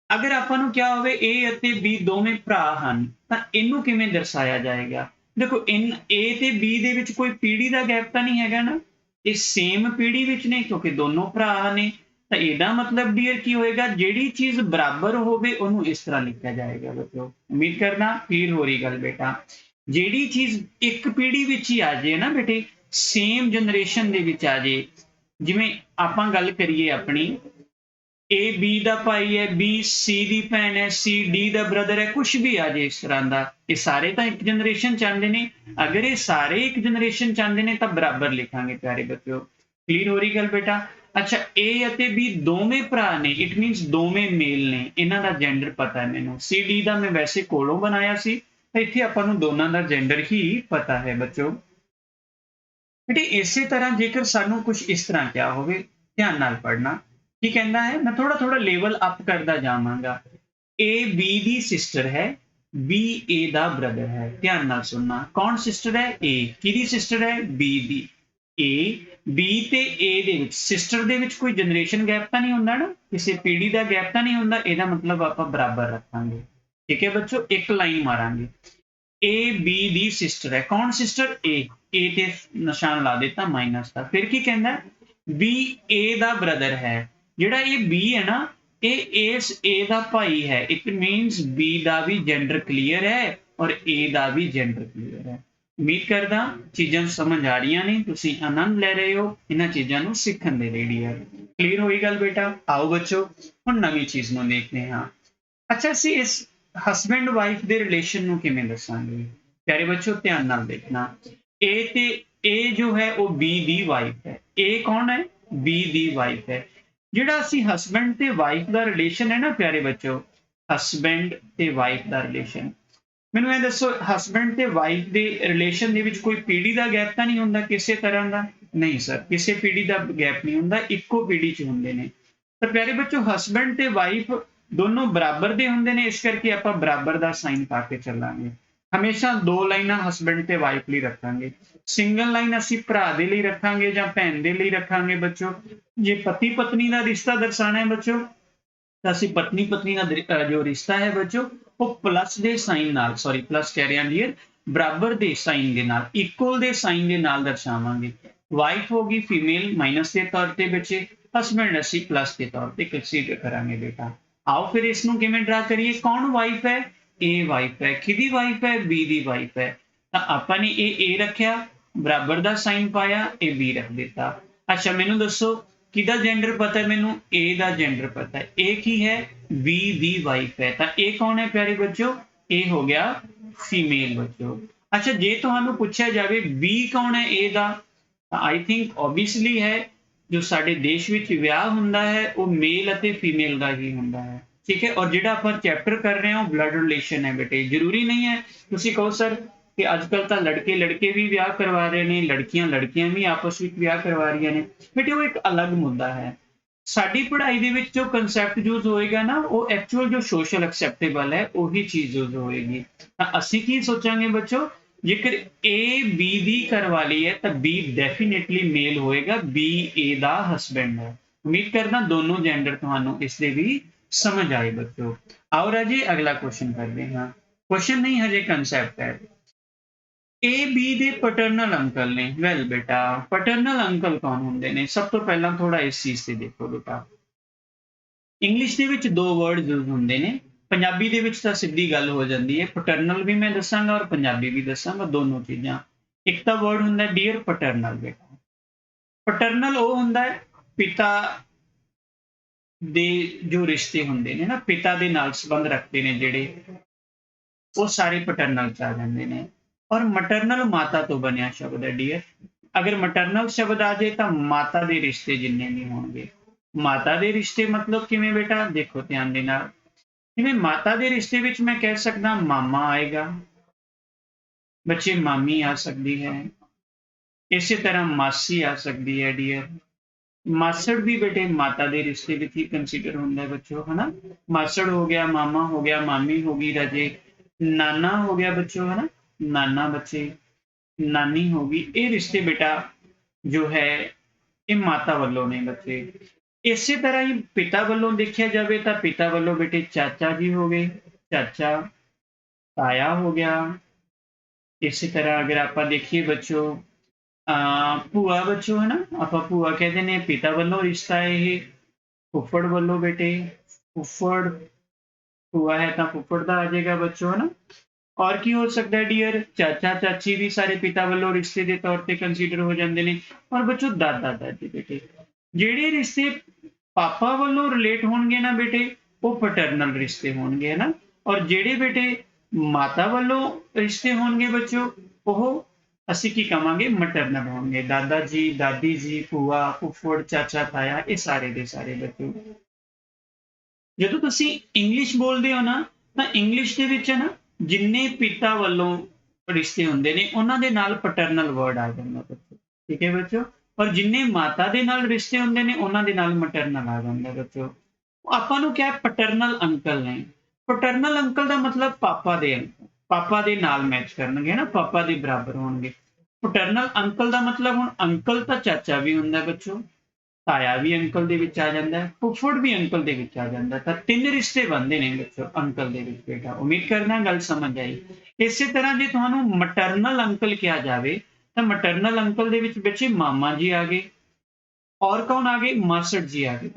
ਅਗਰ ਆਪਾਂ ਨੂੰ ਕਿਹਾ ਹੋਵੇ A ਅਤੇ B ਦੋਵੇਂ ਭਰਾ ਹਨ ਤਾਂ ਇਹਨੂੰ ਕਿਵੇਂ ਦਰਸਾਇਆ ਜਾਏਗਾ। ਦੇਖੋ A ਤੇ B ਦੇ ਵਿੱਚ ਕੋਈ ਪੀढ़ी ਦਾ ਗੈਪ ਤਾਂ ਨਹੀਂ ਹੈਗਾ ਨਾ, ਇਹ ਸੇਮ ਪੀढ़ी ਵਿੱਚ ਨੇ ਕਿਉਂਕਿ ਦੋਨੋਂ ਭਰਾ ਨੇ। ਤਾਂ ਇਹਦਾ ਮਤਲਬ ਡੀਅਰ ਕੀ ਹੋਏਗਾ, ਜਿਹੜੀ ਚੀਜ਼ ਬਰਾਬਰ ਹੋਵੇ ਉਹਨੂੰ ਇਸ ਤਰ੍ਹਾਂ ਲਿਖਿਆ ਜਾਏਗਾ। ਬੱਚੋ ਉਮੀਦ ਕਰਨਾ ਕਲੀਅਰ ਹੋ ਰਹੀ ਗੱਲ ਬੇਟਾ। ਜਿਹੜੀ ਚੀਜ਼ ਇੱਕ ਪੀढ़ी ਵਿੱਚ ਹੀ ਆ ਜਾਏ ਨਾ ਬੇਟੇ, ਸੇਮ ਜਨਰੇਸ਼ਨ ਦੇ ਵਿੱਚ ਆ ਜਾਏ, ਜਿਵੇਂ ਆਪਾਂ ਗੱਲ ਕਰੀਏ ਆਪਣੀ A B ਦਾ ਭਾਈ ਹੈ, B C ਦੀ ਭੈਣ ਹੈ, C D ਦਾ ਬ੍ਰਦਰ ਹੈ, ਕੁਛ ਵੀ ਆ ਜੇ ਇਸ ਤਰ੍ਹਾਂ ਦਾ, ਇਹ ਸਾਰੇ ਤਾਂ ਇੱਕ ਜਨਰੇਸ਼ਨ ਚਾਹੁੰਦੇ ਨੇ। ਅਗਰ ਇਹ ਸਾਰੇ ਇੱਕ ਜਨਰੇਸ਼ਨ ਚਾਹੁੰਦੇ ਨੇ ਤਾਂ ਬਰਾਬਰ ਲਿਖਾਂਗੇ ਪਿਆਰੇ ਬੱਚਿਓ। ਕਲੀਅਰ ਹੋ ਰਹੀ ਗੱਲ ਬੇਟਾ। ਅੱਛਾ A ਅਤੇ B ਦੋਵੇਂ ਭਰਾ ਨੇ, ਇਟ ਮੀਨਸ ਦੋਵੇਂ ਮੇਲ ਨੇ, ਇਹਨਾਂ ਦਾ ਜੈਂਡਰ ਪਤਾ ਹੈ ਮੈਨੂੰ। C D ਦਾ ਮੈਂ ਵੈਸੇ ਕੋਲੋਂ ਬਣਾਇਆ ਸੀ ਤਾਂ ਇੱਥੇ ਆਪਾਂ ਨੂੰ ਦੋਨਾਂ ਦਾ ਜੈਂਡਰ ਹੀ ਪਤਾ ਹੈ ਬੱਚੋ। ਬੇਟੇ ਇਸੇ ਤਰ੍ਹਾਂ ਜੇਕਰ ਸਾਨੂੰ ਕੁਝ ਇਸ ਤਰ੍ਹਾਂ ਕਿਹਾ ਹੋਵੇ, ਧਿਆਨ ਨਾਲ ਪੜ੍ਹਨਾ ਕੀ ਕਹਿੰਦਾ ਹੈ, ਮੈਂ ਥੋੜਾ ਥੋੜਾ ਲੈਵਲ ਅਪ ਕਰਦਾ ਜਾਵਾਂਗਾ। A B ਦੀ ਸਿਸਟਰ ਹੈ, B A ਦਾ ਬ੍ਰਦਰ ਹੈ। ਧਿਆਨ ਨਾਲ ਸੁਣਨਾ, ਕੌਣ ਸਿਸਟਰ ਹੈ, A ਕਿਹਦੀ ਸਿਸਟਰ ਹੈ, B ਦੀ। A B ਤੇ A ਦੇ ਵਿੱਚ, ਸਿਸਟਰ ਦੇ ਵਿੱਚ ਕੋਈ ਜਨਰੇਸ਼ਨ ਗੈਪ ਤਾਂ ਨਹੀਂ ਹੁੰਦਾ ਨਾ, ਕਿਸੇ ਪੀढ़ी ਦਾ ਗੈਪ ਤਾਂ ਨਹੀਂ ਹੁੰਦਾ, ਇਹਦਾ ਮਤਲਬ ਆਪਾਂ ਬਰਾਬਰ ਰੱਖਾਂਗੇ। ਠੀਕ ਹੈ ਬੱਚੋ, ਇੱਕ ਲਾਈਨ ਮਾਰਾਂਗੇ। A B ਦੀ ਸਿਸਟਰ ਹੈ, ਕੌਣ ਸਿਸਟਰ, A ਤੇ ਨਿਸ਼ਾਨ ਲਾ ਦਿੱਤਾ ਮਾਈਨਸ ਦਾ। ਫਿਰ ਕੀ ਕਹਿੰਦਾ, B A ਦਾ ਬ੍ਰਦਰ ਹੈ। ਜਿਹੜਾ ਇਹ B ਹੈ ਨਾ, ਇਹ ਇਸ A ਦਾ ਭਾਈ ਹੈ। ਇਟ ਮੀਨਸ B ਦਾ ਵੀ ਜੈਂਡਰ ਕਲੀਅਰ ਹੈ ਔਰ A ਦਾ ਵੀ ਜੈਂਡਰ ਕਲੀਅਰ ਹੈ। ਉਮੀਦ ਕਰਦਾ ਚੀਜ਼ਾਂ ਸਮਝ ਆ ਰਹੀਆਂ ਨੇ, ਤੁਸੀਂ ਆਨੰਦ ਲੈ ਰਹੇ ਹੋ ਇਹਨਾਂ ਚੀਜ਼ਾਂ ਨੂੰ ਸਿੱਖਣ ਦੇ ਲਈ। ਕਲੀਅਰ ਹੋਈ ਗੱਲ ਬੇਟਾ। ਆਓ ਬੱਚੋ ਹੁਣ ਨਵੀਂ ਚੀਜ਼ ਨੂੰ ਦੇਖਦੇ ਹਾਂ। ਅੱਛਾ ਅਸੀਂ ਇਸ ਹਸਬੈਂਡ ਵਾਈਫ ਦੇ ਰਿਲੇਸ਼ਨ ਨੂੰ ਕਿਵੇਂ ਦੱਸਾਂਗੇ ਪਿਆਰੇ ਬੱਚੋ, ਧਿਆਨ ਨਾਲ ਦੇਖਣਾ। A ਤੇ A ਜੋ ਹੈ ਉਹ B ਦੀ ਵਾਈਫ ਹੈ। A ਕੌਣ ਹੈ, B ਦੀ ਵਾਈਫ ਹੈ। ਜਿਹੜਾ ਅਸੀਂ ਹਸਬੈਂਡ ਤੇ ਵਾਈਫ ਦਾ ਰਿਲੇਸ਼ਨ ਹੈ ਨਾ ਪਿਆਰੇ ਬੱਚੋ, ਹਸਬੈਂਡ ਤੇ ਵਾਈਫ ਦਾ ਰਿਲੇਸ਼ਨ, ਮੈਨੂੰ ਇਹ ਦੱਸੋ ਹਸਬੈਂਡ ਤੇ ਵਾਈਫ ਦੇ ਰਿਲੇਸ਼ਨ ਦੇ ਵਿੱਚ ਕੋਈ ਪੀढ़ी ਦਾ ਗੈਪ ਤਾਂ ਨਹੀਂ ਹੁੰਦਾ ਕਿਸੇ ਤਰ੍ਹਾਂ ਦਾ, ਨਹੀਂ ਸਰ ਕਿਸੇ ਪੀढ़ी ਦਾ ਗੈਪ ਨਹੀਂ ਹੁੰਦਾ, ਇੱਕੋ ਪੀढ़ी 'ਚ ਹੁੰਦੇ ਨੇ। ਤਾਂ ਪਿਆਰੇ ਬੱਚੋ ਹਸਬੈਂਡ ਤੇ ਵਾਈਫ ਦੋਨੋਂ ਬਰਾਬਰ ਦੇ ਹੁੰਦੇ ਨੇ, ਇਸ ਕਰਕੇ ਆਪਾਂ ਬਰਾਬਰ ਦਾ ਸਾਈਨ ਪਾ ਕੇ ਚੱਲਾਂਗੇ। ਹਮੇਸ਼ਾ ਦੋ ਲਾਈਨਾਂ ਹਸਬੈਂਡ ਤੇ ਵਾਈਫ ਲਈ ਰੱਖਾਂਗੇ, ਸਿੰਗਲ ਲਾਈਨ ਅਸੀਂ ਭਰਾ ਦੇ ਲਈ ਰੱਖਾਂਗੇ ਜਾਂ ਭੈਣ ਦੇ ਲਈ ਰੱਖਾਂਗੇ ਬੱਚੋ। ਜੇ ਪਤੀ ਪਤਨੀ ਦਾ ਰਿਸ਼ਤਾ ਦਰਸਾਣਾ ਹੈ ਬੱਚੋ, ਤਾਂ ਅਸੀਂ ਪਤਨੀ ਪਤਨੀ ਦਾ ਜੋ ਰਿਸ਼ਤਾ ਹੈ ਬੱਚੋ ਉਹ ਪਲੱਸ ਦੇ ਸਾਈਨ ਨਾਲ, ਸੌਰੀ ਪਲੱਸ ਕਹਿ ਰਿਹਾ ਡੀਅਰ, ਬਰਾਬਰ ਦੇ ਸਾਈਨ ਦੇ ਨਾਲ, ਇਕੁਅਲ ਦੇ ਸਾਈਨ ਦੇ ਨਾਲ ਦਰਸਾਵਾਂਗੇ। ਵਾਈਫ ਹੋਗੀ ਫੀਮੇਲ ਮਾਈਨਸ ਦੇ ਤੌਰ ਤੇ ਬੱਚੇ, ਹਸਬੈਂਡ ਅਸੀਂ ਪਲੱਸ ਦੇ ਤੌਰ ਤੇ ਕੰਸੀਡਰ ਕਰਾਂਗੇ ਬੇਟਾ। ਆਓ ਫਿਰ ਇਸ ਨੂੰ ਕਿਵੇਂ ਡਰਾ ਕਰੀਏ, ਕੌਣ ਵਾਈਫ ਹੈ, A ਵਾਈਫ ਹੈ। ਕਿਹਦੀ ਵਾਈਫ ਹੈ, B ਦੀ ਵਾਈਫ ਹੈ। ਤਾਂ ਆਪਾਂ ਨੇ ਇਹ A ਰੱਖਿਆ, ਬਰਾਬਰ ਦਾ ਸਾਈਨ ਪਾਇਆ, ਇਹ B ਰੱਖ ਦਿੱਤਾ। ਅੱਛਾ ਮੈਨੂੰ ਦੱਸੋ ਕਿਹਦਾ ਜੈਂਡਰ ਪਤਾ ਹੈ, ਮੈਨੂੰ A ਦਾ ਜੈਂਡਰ ਪਤਾ ਹੈ। A ਕੀ ਹੈ, B ਦੀ ਵਾਈਫ ਹੈ। ਤਾਂ A ਕੌਣ ਹੈ ਪਿਆਰੇ ਬੱਚੋ, A ਹੋ ਗਿਆ ਫੀਮੇਲ ਬੱਚੋ। ਅੱਛਾ ਜੇ ਤੁਹਾਨੂੰ ਪੁੱਛਿਆ ਜਾਵੇ B ਕੌਣ ਹੈ A ਦਾ, ਤਾਂ ਆਈ ਥਿੰਕ ਓਬਵੀਅਸਲੀ ਹੈ ਜੋ ਸਾਡੇ ਦੇਸ਼ ਵਿੱਚ ਵਿਆਹ ਹੁੰਦਾ ਹੈ ਉਹ ਮੇਲ ਅਤੇ ਫੀਮੇਲ ਦਾ ਹੀ ਹੁੰਦਾ ਹੈ। ਠੀਕ ਹੈ, ਔਰ ਜਿਹੜਾ ਆਪਾਂ ਚੈਪਟਰ ਕਰ ਰਹੇ ਹਾਂ ਉਹ ਬਲੱਡ ਰਿਲੇਸ਼ਨ ਹੈ ਬੇਟੇ। ਜ਼ਰੂਰੀ ਨਹੀਂ ਹੈ ਤੁਸੀਂ ਕਹੋ ਸਰ ਕਿ ਅੱਜ ਕੱਲ ਤਾਂ ਲੜਕੇ ਲੜਕੇ ਵੀ ਵਿਆਹ ਕਰਵਾ ਰਹੇ ਨੇ, ਲੜਕੀਆਂ ਲੜਕੀਆਂ ਵੀ ਆਪਸ ਵਿੱਚ ਵਿਆਹ ਕਰਵਾ ਰਹੀਆਂ ਨੇ ਬੇਟੇ, ਉਹ ਇੱਕ ਅਲੱਗ ਮੁੱਦਾ ਹੈ। ਸਾਡੀ ਪੜ੍ਹਾਈ ਦੇ ਵਿੱਚ ਜੋ ਕੰਸੈਪਟ ਯੂਜ਼ ਹੋਏਗਾ ਨਾ ਉਹ ਐਕਚੁਅਲ ਜੋ ਸੋਸ਼ਲ ਐਕਸੈਪਟੇਬਲ ਹੈ ਉਹੀ ਚੀਜ਼ ਯੂਜ਼ ਹੋਏਗੀ। ਤਾਂ ਅਸੀਂ ਕੀ ਸੋਚਾਂਗੇ ਬੱਚੋ, ਜੇਕਰ A B ਦੀ ਕਰਵਾ ਲਈ ਹੈ ਤਾਂ B ਡੈਫੀਨੇਟਲੀ ਮੇਲ ਹੋਏਗਾ, B A ਦਾ ਹਸਬੈਂਡ ਹੈ। ਉਮੀਦ ਕਰਦਾ ਦੋਨੋਂ ਜੈਂਡਰ ਤੁਹਾਨੂੰ ਇਸ ਦੇ ਵੀ ਸਮਝ ਆਏ ਬੱਚੋ। ਆਓ ਰਾਜੇ ਅਗਲਾ ਕੁਐਸਚਨ ਕਰਦੇ ਹਾਂ। ਕੁਐਸਚਨ ਨਹੀਂ ਹਜੇ ਕੰਸੈਪਟ ਹੈ। A B ਦੇ ਪੈਟਰਨਲ ਅੰਕਲ ਨੇ। ਵੈਲ ਬੇਟਾ ਪੈਟਰਨਲ ਅੰਕਲ ਕੌਣ ਹੁੰਦੇ ਨੇ, ਸਭ ਤੋਂ ਪਹਿਲਾਂ ਥੋੜਾ ਇਸ ਚੀਜ਼ ਤੇ ਦੇਖੋ ਬੇਟਾ। ਇੰਗਲਿਸ਼ ਦੇ ਵਿੱਚ ਦੋ ਵਰਡ ਯੂਜ਼ ਹੁੰਦੇ ਨੇ, ਪੰਜਾਬੀ ਦੇ ਵਿੱਚ ਤਾਂ ਸਿੱਧੀ ਗੱਲ ਹੋ ਜਾਂਦੀ ਹੈ। ਪੈਟਰਨਲ ਵੀ ਮੈਂ ਦੱਸਾਂਗਾ ਔਰ ਪੰਜਾਬੀ ਵੀ ਦੱਸਾਂਗਾ, ਦੋਨੋਂ ਚੀਜ਼ਾਂ। ਇੱਕ ਤਾਂ ਵਰਡ ਹੁੰਦਾ ਡੀਅਰ ਪੈਟਰਨਲ ਬੇਟਾ। ਪੈਟਰਨਲ ਉਹ ਹੁੰਦਾ ਹੈ ਪਿਤਾ ਦੇ ਜੋ ਰਿਸ਼ਤੇ ਹੁੰਦੇ ਨੇ ਨਾ, ਪਿਤਾ ਦੇ ਨਾਲ ਸੰਬੰਧ ਰੱਖਦੇ ਨੇ ਜਿਹੜੇ, ਉਹ ਸਾਰੇ ਪੈਟਰਨਲ ਚ ਆ ਜਾਂਦੇ ਨੇ। ਔਰ ਮਟਰਨਲ ਮਾਤਾ ਤੋਂ ਬਣਿਆ ਸ਼ਬਦ ਹੈ ਡੀਅਰ। ਅਗਰ ਮਟਰਨਲ ਸ਼ਬਦ ਆ ਜਾਏ ਤਾਂ ਮਾਤਾ ਦੇ ਰਿਸ਼ਤੇ ਜਿੰਨੇ ਵੀ ਹੋਣਗੇ। ਮਾਤਾ ਦੇ ਰਿਸ਼ਤੇ ਮਤਲਬ ਕਿਵੇਂ ਬੇਟਾ, ਦੇਖੋ ਧਿਆਨ ਦੇ ਨਾਲ। ਜਿਵੇਂ ਮਾਤਾ ਦੇ ਰਿਸ਼ਤੇ ਵਿੱਚ ਮੈਂ ਕਹਿ ਸਕਦਾ ਮਾਮਾ ਆਏਗਾ, ਬੱਚੇ ਮਾਮੀ ਆ ਸਕਦੀ ਹੈ। ਇਸੇ ਤਰ੍ਹਾਂ ਮਾਸੀ ਆ ਸਕਦੀ ਹੈ ਡੀਅਰ। ਮਾਸੜ ਵੀ ਬੇਟੇ ਮਾਤਾ ਦੇ ਰਿਸ਼ਤੇ ਵਿੱਚ ਹੀ ਕੰਸੀਡਰ ਹੁੰਦਾ ਹੈ ਬੱਚੋ, ਹਨਾ। ਮਾਸੜ ਹੋ ਗਿਆ, ਮਾਮਾ ਹੋ ਗਿਆ, ਮਾਮੀ ਹੋ ਗਈ ਰਾਜੇ, ਨਾਨਾ ਹੋ ਗਿਆ ਬੱਚੋ, ਹਨਾ। ਨਾਨਾ ਬੱਚੇ, ਨਾਨੀ ਹੋ ਗਈ। ਇਹ ਰਿਸ਼ਤੇ ਬੇਟਾ ਜੋ ਹੈ ਇਹ ਮਾਤਾ ਵੱਲੋਂ ਨੇ ਬੱਚੇ। ਇਸੇ ਤਰ੍ਹਾਂ ਹੀ ਪਿਤਾ ਵੱਲੋਂ ਦੇਖਿਆ ਜਾਵੇ ਤਾਂ ਪਿਤਾ ਵੱਲੋਂ ਬੇਟੇ ਚਾਚਾ ਜੀ ਹੋ ਗਏ, ਚਾਚਾ, ਤਾਇਆ ਹੋ ਗਿਆ। ਇਸੇ ਤਰ੍ਹਾਂ ਅਗਰ ਆਪਾਂ ਦੇਖੀਏ ਬੱਚੋ ਭੂਆ ਬੱਚੋ, ਹਨਾ, ਆਪਾਂ ਭੂਆ ਕਹਿੰਦੇ ਨੇ ਪਿਤਾ ਵੱਲੋਂ ਰਿਸ਼ਤਾ ਹੈ ਇਹ। ਫੁੱਫੜ ਵੱਲੋਂ ਬੇਟੇ ਫੁੱਫੜ, ਭੂਆ ਹੈ ਤਾਂ ਫੁੱਫੜ ਦਾ ਆ ਜਾਏਗਾ ਬੱਚੋ, ਹਨਾ। ਔਰ ਕੀ ਹੋ ਸਕਦਾ ਹੈ ਡੀਅਰ, ਚਾਚਾ ਚਾਚੀ ਵੀ ਸਾਰੇ ਪਿਤਾ ਵੱਲੋਂ ਰਿਸ਼ਤੇ ਦੇ ਤੌਰ ਤੇ ਕੰਸੀਡਰ ਹੋ ਜਾਂਦੇ ਨੇ। ਔਰ ਬੱਚੋ ਦਾਦਾ ਦਾਦੀ ਬੇਟੇ, ਜਿਹੜੇ ਰਿਸ਼ਤੇ ਪਾਪਾ ਵੱਲੋਂ ਰਿਲੇਟ ਹੋਣਗੇ ਨਾ ਬੇਟੇ ਉਹ ਪੈਟਰਨਲ ਰਿਸ਼ਤੇ ਹੋਣਗੇ, ਹਨਾ। ਔਰ ਜਿਹੜੇ ਬੇਟੇ ਮਾਤਾ ਵੱਲੋਂ ਰਿਸ਼ਤੇ ਹੋਣਗੇ ਬੱਚੋ ਉਹ ਅਸੀਂ ਕੀ ਕਵਾਂਗੇ, ਮਟਰਨਲ ਹੋਣਗੇ। ਦਾਦਾ ਜੀ, ਦਾਦੀ ਜੀ, ਭੂਆ, ਫੁੱਫੜ, ਚਾਚਾ, ਤਾਇਆ, ਇਹ ਸਾਰੇ ਦੇ ਸਾਰੇ ਬੱਚੋ। ਜਦੋਂ ਤੁਸੀਂ ਇੰਗਲਿਸ਼ ਬੋਲਦੇ ਹੋ ਨਾ ਤਾਂ ਇੰਗਲਿਸ਼ ਦੇ ਵਿੱਚ ਨਾ ਜਿੰਨੇ ਪਿਤਾ ਵੱਲੋਂ ਰਿਸ਼ਤੇ ਹੁੰਦੇ ਨੇ ਉਹਨਾਂ ਦੇ ਨਾਲ ਪੈਟਰਨਲ ਵਰਡ ਆ ਜਾਂਦਾ ਬੱਚੋ, ਠੀਕ ਹੈ ਬੱਚੋ। ਔਰ ਜਿੰਨੇ ਮਾਤਾ ਦੇ ਨਾਲ ਰਿਸ਼ਤੇ ਹੁੰਦੇ ਨੇ ਉਹਨਾਂ ਦੇ ਨਾਲ ਮਟਰਨਲ ਆ ਜਾਂਦਾ ਬੱਚੋ। ਆਪਾਂ ਨੂੰ ਕਿਹਾ ਪੈਟਰਨਲ ਅੰਕਲ ਨੇ। ਪੈਟਰਨਲ ਅੰਕਲ ਦਾ ਮਤਲਬ ਪਾਪਾ ਦੇ ਅੰਕਲ, ਪਾਪਾ ਦੇ ਨਾਲ ਮੈਚ ਕਰਨਗੇ ਨਾ, ਪਾਪਾ ਦੇ ਬਰਾਬਰ ਹੋਣਗੇ। ਪੈਟਰਨਲ ਅੰਕਲ ਦਾ ਮਤਲਬ ਹੁਣ ਅੰਕਲ ਤਾਂ ਚਾਚਾ ਵੀ ਹੁੰਦਾ ਬੱਚੋ, ਤਾਇਆ ਵੀ ਅੰਕਲ ਦੇ ਵਿੱਚ ਆ ਜਾਂਦਾ ਹੈ, ਫੁੱਫੜ ਵੀ ਅੰਕਲ ਦੇ ਵਿੱਚ ਆ ਜਾਂਦਾ। ਤਾਂ ਤਿੰਨ ਰਿਸ਼ਤੇ ਬਣਦੇ ਨੇ ਬੱਚੋ ਅੰਕਲ ਦੇ ਵਿੱਚ ਬੇਟਾ। ਉਮੀਦ ਕਰਦਾ ਗੱਲ ਸਮਝ ਆਈ। ਇਸੇ ਤਰ੍ਹਾਂ ਜੇ ਤੁਹਾਨੂੰ ਮਟਰਨਲ ਅੰਕਲ ਕਿਹਾ ਜਾਵੇ ਤਾਂ ਮਟਰਨਲ ਅੰਕਲ ਦੇ ਵਿੱਚ ਬੱਚੇ ਮਾਮਾ ਜੀ ਆ ਗਏ। ਔਰ ਕੌਣ ਆ ਗਏ, ਮਾਸੜ ਜੀ ਆ ਗਏ।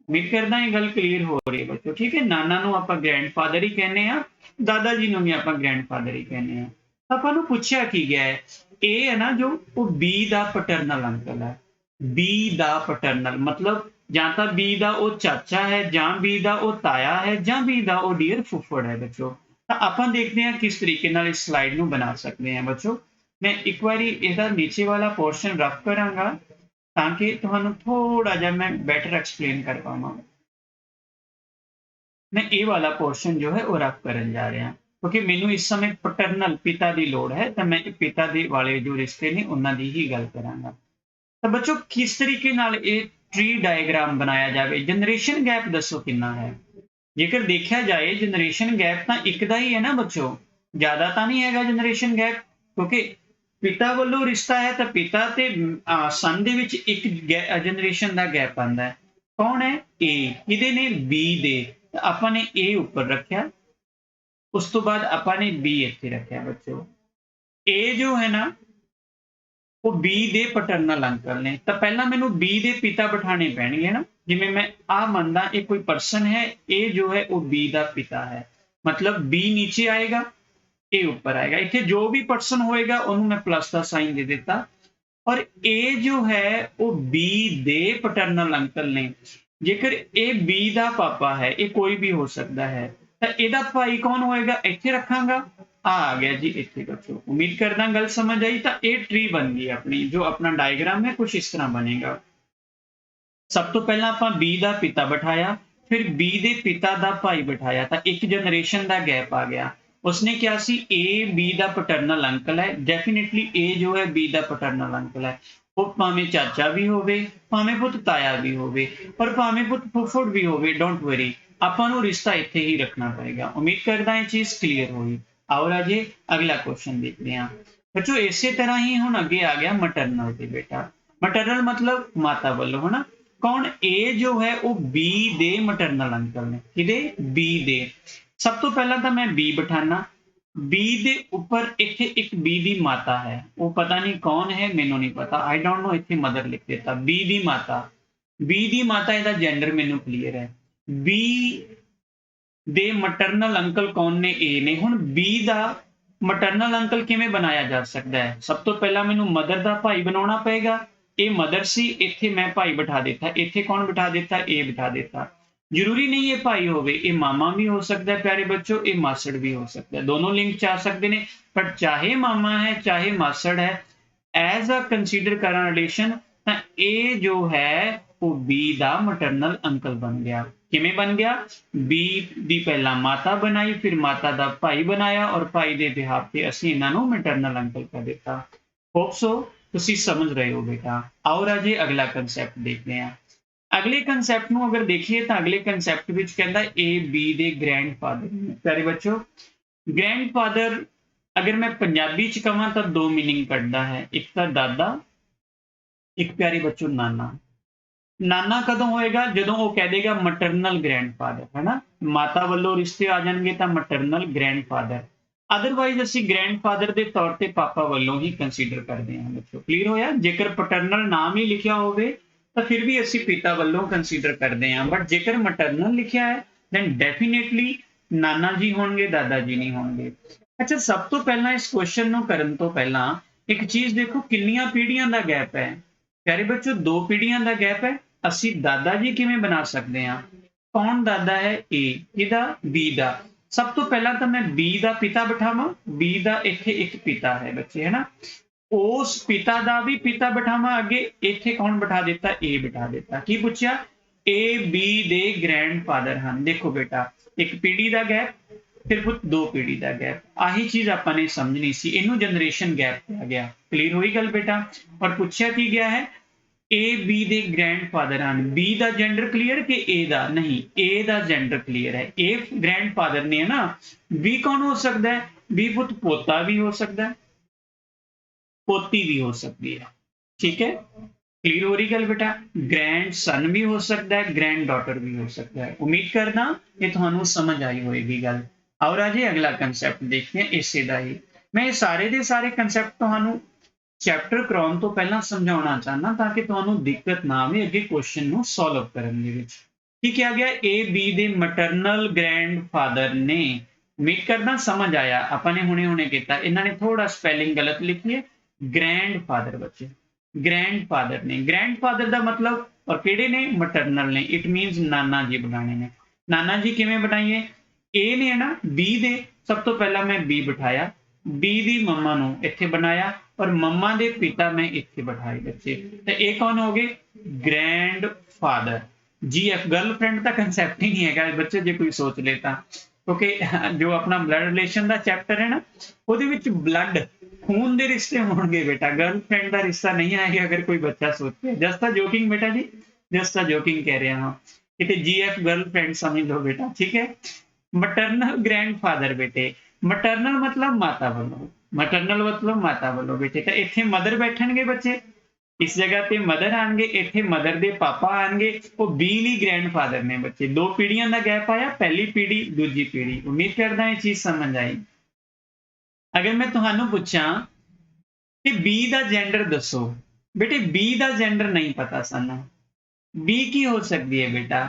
ਉਮੀਦ ਕਰਦਾ ਇਹ ਗੱਲ ਕਲੀਅਰ ਹੋ ਰਹੀ ਹੈ ਬੱਚੋ, ਠੀਕ ਹੈ। ਨਾਨਾ ਨੂੰ ਆਪਾਂ ਗ੍ਰੈਂਡਫਾਦਰ ਹੀ ਕਹਿੰਦੇ ਆ, ਦਾਦਾ ਜੀ ਨੂੰ ਵੀ ਆਪਾਂ ਗ੍ਰੈਂਡਫਾਦਰ ਹੀ ਕਹਿੰਦੇ ਆ। ਆਪਾਂ ਨੂੰ ਪੁੱਛਿਆ ਕੀ ਗਿਆ ਹੈ, ਇਹ ਹੈ ਨਾ ਜੋ ਉਹ ਬੀ ਦਾ ਪੈਟਰਨਲ ਅੰਕਲ ਹੈ। ਬੀ ਦਾ ਪੈਟਰਨਲ ਮਤਲਬ ਜਾਂ ਤਾਂ ਬੀ ਦਾ ਉਹ ਚਾਚਾ ਹੈ, ਜਾਂ ਬੀ ਦਾ ਉਹ ਤਾਇਆ ਹੈ, ਜਾਂ ਬੀ ਦਾ ਉਹ ਡੀਅਰ ਫੁੱਫੜ ਹੈ ਬੱਚੋ। ਤਾਂ ਆਪਾਂ ਦੇਖਦੇ ਹਾਂ ਕਿਸ ਤਰੀਕੇ ਨਾਲ ਇਸ ਸਲਾਈਡ ਨੂੰ ਬਣਾ ਸਕਦੇ ਹਾਂ ਬੱਚੋ। ਮੈਂ ਇੱਕ ਵਾਰੀ ਇਹਦਾ ਨੀਚੇ ਵਾਲਾ ਪੋਰਸ਼ਨ ਰਫ ਕਰਾਂਗਾ ਤਾਂ ਕਿ ਤੁਹਾਨੂੰ ਥੋੜਾ ਜਿਹਾ ਮੈਂ ਬੈਟਰ ਐਕਸਪਲੇਨ ਕਰ ਪਾਵਾਂ। ਮੈਂ ਇਹ ਵਾਲਾ ਪੋਰਸ਼ਨ ਜੋ ਹੈ ਉਹ ਰਫ ਕਰਨ ਜਾ ਰਿਹਾ ਕਿਉਂਕਿ ਮੈਨੂੰ ਇਸ ਸਮੇਂ ਪੈਟਰਨਲ ਪਿਤਾ ਦੀ ਲੋੜ ਹੈ, ਤਾਂ ਮੈਂ ਪਿਤਾ ਦੇ ਵਾਲੇ ਜੋ ਰਿਸ਼ਤੇ ਨੇ ਉਹਨਾਂ ਦੀ ਹੀ ਗੱਲ ਕਰਾਂਗਾ। ਤਾਂ ਬੱਚੋ ਕਿਸ ਤਰੀਕੇ ਨਾਲ ਇਹ ਟਰੀ ਡਾਇਗਰਾਮ ਬਣਾਇਆ ਜਾਵੇ। ਜਨਰੇਸ਼ਨ ਗੈਪ ਦੱਸੋ ਕਿੰਨਾ ਹੈ। ਜੇਕਰ ਦੇਖਿਆ ਜਾਏ ਜਨਰੇਸ਼ਨ ਗੈਪ ਤਾਂ ਇੱਕ ਦਾ ਹੀ ਹੈ ਨਾ ਬੱਚੋ, ਜ਼ਿਆਦਾ ਤਾਂ ਨਹੀਂ ਹੈਗਾ ਜਨਰੇਸ਼ਨ ਗੈਪ, ਕਿਉਂਕਿ ਪਿਤਾ ਵੱਲੋਂ ਰਿਸ਼ਤਾ ਹੈ ਤਾਂ ਪਿਤਾ ਤੇ ਸਨ ਦੇ ਵਿੱਚ ਇੱਕ ਜਨਰੇਸ਼ਨ ਦਾ ਗੈਪ ਆਉਂਦਾ ਹੈ। ਕੌਣ ਹੈ, ਏ, ਕਿਹਦੇ ਨੇ, ਬੀ ਦੇ। ਆਪਾਂ ਨੇ ਏ ਉੱਪਰ ਰੱਖਿਆ, ਉਸ ਤੋਂ ਬਾਅਦ ਆਪਾਂ ਨੇ ਬੀ ਇੱਥੇ ਰੱਖਿਆ ਬੱਚੋ। ਏ ਜੋ ਹੈ ਨਾ ਉਹ ਬੀ ਦੇ ਪੈਟਰਨਲ ਅੰਕਲ ਨੇ, ਤਾਂ ਪਹਿਲਾਂ ਮੈਨੂੰ ਬੀ ਦੇ ਪਿਤਾ ਬਿਠਾਣੇ ਪੈਣਗੇ ਨਾ। ਜਿਵੇਂ ਮੈਂ ਮੰਨਦਾ ਇਹ ਕੋਈ ਪਰਸਨ ਹੈ, ਇਹ ਜੋ ਹੈ ਉਹ ਬੀ ਦਾ ਪਿਤਾ ਹੈ, ਮਤਲਬ ਬੀ ਨੀਚੇ ਆਏਗਾ, ਇਹ ਉੱਪਰ ਆਏਗਾ। ਇੱਥੇ ਜੋ ਵੀ ਪਰਸਨ ਹੋਏਗਾ ਉਹਨੂੰ ਮੈਂ ਪਲੱਸ ਦਾ ਸਾਈਨ ਦੇ ਦਿੱਤਾ। ਔਰ ਇਹ ਜੋ ਹੈ ਉਹ ਬੀ ਦੇ ਪੈਟਰਨਲ ਅੰਕਲ ਨੇ। ਜੇਕਰ ਇਹ ਬੀ ਦਾ ਪਾਪਾ ਹੈ, ਇਹ ਕੋਈ ਵੀ ਹੋ ਸਕਦਾ ਹੈ, ਤਾਂ ਇਹਦਾ ਭਾਈ ਕੌਣ ਹੋਏਗਾ, ਇੱਥੇ ਰੱਖਾਂਗਾ। ਆ ਗਿਆ ਜੀ ਇੱਥੇ ਬੱਚੋ। ਉਮੀਦ ਕਰਦਾ ਗੱਲ ਸਮਝ ਆਈ। ਤਾਂ ਇਹ ਟਰੀ ਬਣ ਗਈ ਆਪਣੀ, ਜੋ ਆਪਣਾ ਡਾਇਗਰਾਮ ਹੈ ਕੁਝ ਇਸ ਤਰ੍ਹਾਂ ਬਣੇਗਾ। ਸਭ ਤੋਂ ਪਹਿਲਾਂ ਆਪਾਂ ਬੀ ਦਾ ਪਿਤਾ ਬਿਠਾਇਆ, ਫਿਰ ਬੀ ਦੇ ਪਿਤਾ ਦਾ ਭਾਈ ਬਿਠਾਇਆ, ਤਾਂ ਇੱਕ ਜਨਰੇਸ਼ਨ ਦਾ ਗੈਪ ਆ ਗਿਆ। ਉਸਨੇ ਕਿਹਾ ਸੀ ਏ ਬੀ ਦਾ ਪੈਟਰਨਲ ਅੰਕਲ ਹੈ, ਡੈਫੀਨਿਟਲੀ ਏ ਜੋ ਹੈ ਬੀ ਦਾ ਪੈਟਰਨਲ ਅੰਕਲ ਹੈ। ਉਹ ਭਾਵੇਂ ਚਾਚਾ ਵੀ ਹੋਵੇ, ਭਾਵੇਂ ਪੁੱਤ ਤਾਇਆ ਵੀ ਹੋਵੇ, ਪਰ ਭਾਵੇਂ ਪੁੱਤ ਫੁੱਫੜ ਵੀ ਹੋਵੇ, ਡੋਂਟ ਵਰੀ, ਆਪਾਂ ਨੂੰ ਰਿਸ਼ਤਾ ਇੱਥੇ ਹੀ ਰੱਖਣਾ ਪਏਗਾ। ਉਮੀਦ ਕਰਦਾ ਇਹ ਚੀਜ਼ ਕਲੀਅਰ ਹੋਈ। ਆਓ ਰਾਜੇ ਅਗਲਾ ਕੁਐਸਚਨ ਦੇਖਦੇ ਹਾਂ ਬੱਚੋ। ਇਸੇ ਤਰ੍ਹਾਂ ਹੀ ਹੁਣ ਅੱਗੇ ਆ ਗਿਆ ਮਟਰਨਲ ਤੇ ਬੇਟਾ। ਮਟਰਨਲ ਮਤਲਬ ਮਾਤਾ ਵੱਲੋਂ, ਹਨਾ। ਕੌਣ, ਏ ਜੋ ਹੈ ਉਹ ਬੀ ਦੇ ਮਟਰਨਲ ਅੰਕਲ ਨੇ। ਕਿਹਦੇ, ਬੀ ਦੇ। ਸਭ ਤੋਂ ਪਹਿਲਾਂ ਤਾਂ ਮੈਂ ਬੀ ਬਿਠਾਣਾ, ਬੀ ਦੇ ਉੱਪਰ ਇੱਥੇ ਇੱਕ ਬੀ ਦੀ ਮਾਤਾ ਹੈ, ਉਹ ਪਤਾ ਨਹੀਂ ਕੌਣ ਹੈ, ਮੈਨੂੰ ਨਹੀਂ ਪਤਾ, ਆਈ ਡੋਂਟ ਨੋ। ਇੱਥੇ ਮਦਰ ਲਿਖ ਦਿੱਤਾ, ਬੀ ਦੀ ਮਾਤਾ। ਬੀ ਦੀ ਮਾਤਾ, ਇਹਦਾ ਜੈਂਡਰ ਮੈਨੂੰ ਕਲੀਅਰ ਹੈ। ਬੀ ਦੇ ਮਟਰਨਲ ਅੰਕਲ ਕੌਣ ਨੇ, ਏ ਨੇ। ਹੁਣ ਬੀ ਦਾ ਮਟਰਨਲ ਅੰਕਲ ਕਿਵੇਂ ਬਣਾਇਆ ਜਾ ਸਕਦਾ ਹੈ। ਸਭ ਤੋਂ ਪਹਿਲਾਂ ਮੈਨੂੰ ਮਦਰ ਦਾ ਭਾਈ ਬਣਾਉਣਾ ਪਏਗਾ। ਇਹ ਮਦਰ ਸੀ, ਇੱਥੇ ਮੈਂ ਭਾਈ ਬਿਠਾ ਦਿੱਤਾ। ਇੱਥੇ ਕੌਣ ਬਿਠਾ ਦਿੱਤਾ, ਏ ਬਿਠਾ ਦਿੱਤਾ। ਜ਼ਰੂਰੀ ਨਹੀਂ ਇਹ ਭਾਈ ਹੋਵੇ, ਇਹ ਮਾਮਾ ਵੀ ਹੋ ਸਕਦਾ ਪਿਆਰੇ ਬੱਚੋ, ਇਹ ਮਾਸੜ ਵੀ ਹੋ ਸਕਦਾ, ਦੋਨੋਂ ਲਿੰਕ ਚ ਆ ਸਕਦੇ ਨੇ। ਪਰ ਚਾਹੇ ਮਾਮਾ ਹੈ ਚਾਹੇ ਮਾਸੜ ਹੈ, ਐਜ਼ ਅ ਕੰਸੀਡਰ ਕਰਾਂ ਰਿਲੇਸ਼ਨ, ਤਾਂ ਇਹ ਜੋ ਹੈ ਉਹ ਬੀ ਦਾ ਮਟਰਨਲ ਅੰਕਲ ਬਣ ਗਿਆ। किवें बन गया, बी दी पहला माता बनाई, फिर माता दा भाई बनाया और भाई दे बिहाफ ते असीं इन्हां नूं मैटरनल अंकल कह दिता। होप सो तुसीं समझ रहे हो बेटा। आओ राजे अगला कंसैप्ट देखते हैं। अगले कंसैप्ट नूं अगर देखिए तो अगले कंसैप्ट विच कहंदा ए बी दे ग्रैंडफादर ने। प्यारे बच्चों, ग्रैंडफादर अगर मैं पंजाबी च कहां तो दो मीनिंग कढदा है, एक तो दादा, एक प्यारे बच्चों नाना। नाना कदों होएगा ਜਦੋਂ ਉਹ ਕਹਿ ਦੇਗਾ ਮਟਰਨਲ ਗ੍ਰੈਂਡਫਾਦਰ, ਹੈ ਨਾ, ਮਾਤਾ ਵੱਲੋਂ ਰਿਸ਼ਤੇ ਆ ਜਾਣਗੇ ਤਾਂ ਮਟਰਨਲ ਗ੍ਰੈਂਡਫਾਦਰ। ਅਦਰਵਾਈਜ਼ ਅਸੀਂ ਗ੍ਰੈਂਡਫਾਦਰ ਦੇ ਤੌਰ ਤੇ ਪਾਪਾ ਵੱਲੋਂ ਹੀ ਕੰਸੀਡਰ ਕਰਦੇ ਹਾਂ ਬੱਚੋ। ਕਲੀਅਰ ਹੋਇਆ? ਜੇਕਰ ਪੈਟਰਨਲ ਨਾਮ ਹੀ ਲਿਖਿਆ ਹੋਵੇ ਤਾਂ ਫਿਰ ਵੀ ਅਸੀਂ ਪਿਤਾ ਵੱਲੋਂ ਕੰਸੀਡਰ ਕਰਦੇ ਹਾਂ, ਬਟ ਜੇਕਰ ਮਟਰਨਲ ਲਿਖਿਆ ਹੈ ਦੈਨ ਡੈਫੀਨੇਟਲੀ ਨਾਨਾ ਜੀ ਹੋਣਗੇ, ਦਾਦਾ ਜੀ ਨਹੀਂ ਹੋਣਗੇ। ਅੱਛਾ, ਸਭ ਤੋਂ ਪਹਿਲਾਂ ਇਸ ਕੁਐਸਚਨ ਨੂੰ ਕਰਨ ਤੋਂ ਪਹਿਲਾਂ ਇੱਕ ਚੀਜ਼ ਦੇਖੋ, ਕਿੰਨੀਆਂ ਪੀੜ੍ਹੀਆਂ ਦਾ ਗੈਪ ਹੈ। ਪਿਆਰੇ ਬੱਚੋ, ਦੋ ਪੀੜ੍ਹੀਆਂ ਦਾ ਗੈਪ ਹੈ। ਅਸੀਂ ਦਾਦਾ ਜੀ ਕਿਵੇਂ ਬਣਾ ਸਕਦੇ ਹਾਂ? ਕੌਣ ਦਾਦਾ ਹੈ? ਏ ਕਿਹਦਾ? ਬੀ ਦਾ। ਸਭ ਤੋਂ ਪਹਿਲਾਂ ਤਾਂ ਮੈਂ ਬੀ ਦਾ ਪਿਤਾ ਬਿਠਾਵਾਂ, ਬੀ ਦਾ ਇੱਥੇ ਇੱਕ ਪਿਤਾ ਹੈ ਬੱਚੇ, ਹੈ ਨਾ, ਉਸ ਪਿਤਾ ਦਾ ਵੀ ਪਿਤਾ ਬਿਠਾਵਾਂ ਅੱਗੇ, ਇੱਥੇ ਕੌਣ ਬਿਠਾ ਦਿੱਤਾ? ਏ ਬਿਠਾ ਦਿੱਤਾ। ਕੀ ਪੁੱਛਿਆ? ਏ ਬੀ ਦੇ ਗ੍ਰੈਂਡਫਾਦਰ ਹਨ। ਦੇਖੋ ਬੇਟਾ, ਇੱਕ ਪੀੜ੍ਹੀ ਦਾ ਗੈਪ, ਫਿਰ ਦੋ ਪੀੜ੍ਹੀ ਦਾ ਗੈਪ, ਆਹੀ ਚੀਜ਼ ਆਪਾਂ ਨੇ ਸਮਝਣੀ ਸੀ, ਇਹਨੂੰ ਜਨਰੇਸ਼ਨ ਗੈਪ ਕਿਹਾ ਗਿਆ। ਕਲੀਅਰ ਹੋਈ ਗੱਲ ਬੇਟਾ? ਔਰ ਪੁੱਛਿਆ ਕੀ ਗਿਆ ਹੈ? ए बी ਦੇ ग्रैंडफादर ਹਨ। बी ਦਾ ਜੈਂਡਰ ਕਲੀਅਰ ਕਿ A ਦਾ? ਨਹੀਂ, A ਦਾ ਜੈਂਡਰ ਕਲੀਅਰ ਹੈ। A ग्रैंडफादर ਨੇ, ਹੈ ਨਾ। B ਕੌਣ ਹੋ ਸਕਦਾ ਹੈ? B ਪੁੱਤ ਪੋਤਾ ਵੀ ਹੋ ਸਕਦਾ ਹੈ, ਪੋਤੀ ਵੀ ਹੋ ਸਕਦੀ ਹੈ। ਠੀਕ ਹੈ, ਕਲੀਅਰ ਹੋ ਰਹੀ ਗੱਲ ਬੇਟਾ? ग्रैंड सन भी हो सकता है, ग्रैंड डॉटर भी हो सकता है। उम्मीद करना कि ਤੁਹਾਨੂੰ समझ आई होएगी ਗੱਲ। आओ राजे अगला कंसैप्ट देखते हैं इसे ਦਾ ही। मैं सारे ਦੇ ਸਾਰੇ कंसैप्ट ਤੁਹਾਨੂੰ ਚੈਪਟਰ ਕਰਾਉਣ ਤੋਂ ਪਹਿਲਾਂ ਸਮਝਾਉਣਾ ਚਾਹੁੰਦਾ ਤਾਂ ਕਿ ਤੁਹਾਨੂੰ ਦਿੱਕਤ ਨਾ ਆਵੇ ਅੱਗੇ ਕੁਐਸਚਨ ਨੂੰ ਸੋਲਵ ਕਰਨ ਦੇ ਵਿੱਚ। ਕੀ ਕਿਹਾ ਗਿਆ? ਏ ਬੀ ਦੇ ਮਟਰਨਲ ਗ੍ਰੈਂਡਫਾਦਰ ਨੇ। ਉਮੀਦ ਕਰਦਾ ਸਮਝ ਆਇਆ। ਆਪਾਂ ਨੇ ਹੁਣੇ ਕੀਤਾ, ਇਹਨਾਂ ਨੇ ਥੋੜਾ ਸਪੈਲਿੰਗ ਗਲਤ ਲਿਖੀ ਹੈ। ग्रैंडफादर ਬੱਚੇ, ग्रैंडफादर ਨੇ। ग्रैंडफादर ਦਾ ਮਤਲਬ, ਔਰ ਕਿਹੜੇ ਨੇ? ਮਟਰਨਲ ਨੇ। ਇਟ ਮੀਨਸ ਨਾਨਾ ਜੀ ਬਣਾਣੇ ਨੇ। ਨਾਨਾ ਜੀ ਕਿਵੇਂ ਬਣਾਈਏ? ਏ ਨੇ ਨਾ ਬੀ ਦੇ, ਸਭ ਤੋਂ ਪਹਿਲਾਂ ਮੈਂ ਬੀ ਬਿਠਾਇਆ, ਬੀ ਦੀ ਮੰਮਾ ਨੂੰ ਇੱਥੇ ਬਣਾਇਆ और मम्मा दे पिता में इत्थे बिठाए बच्चे। तो ये कौन हो गए? ग्रैंडफादर। GF गर्लफ्रेंड का कंसैप्ट ही नहीं है बच्चे, जो कोई सोच लेता, क्योंकि जो अपना ब्लड रिलेशन का चैप्टर है ना, ਉਹਦੇ ਵਿੱਚ ब्लड खून ਦੇ रिश्ते होंगे बेटा, गर्लफ्रेंड का रिश्ता नहीं आएगा अगर कोई बच्चा सोचे। जस्ट अ जोकिंग बेटा जी, जस्ट अ जोकिंग कह रहे हैं। इतने GF गर्लफ्रेंड समझ लो बेटा, ठीक है। मटरनल ग्रैंडफादर बेटे, मटरनल मतलब माता वालों, मटरनल मतलब माता वालों बेटे। तो इत्थे मदर बैठणगे बच्चे, इस जगह पे मदर आएंगे, इत्थे मदर दे पापा आएंगे, वो बी ली ग्रैंडफादर ने बच्चे। दो पीढ़ियां का गैप आया, पहली पीढ़ी दूजी पीढ़ी। उम्मीद करदा ये चीज समझ आई। अगर मैं तुहानू पूछा कि बी का जेंडर दसो बेटे, बी का जेंडर नहीं पता सानू। बी की हो सकती है बेटा?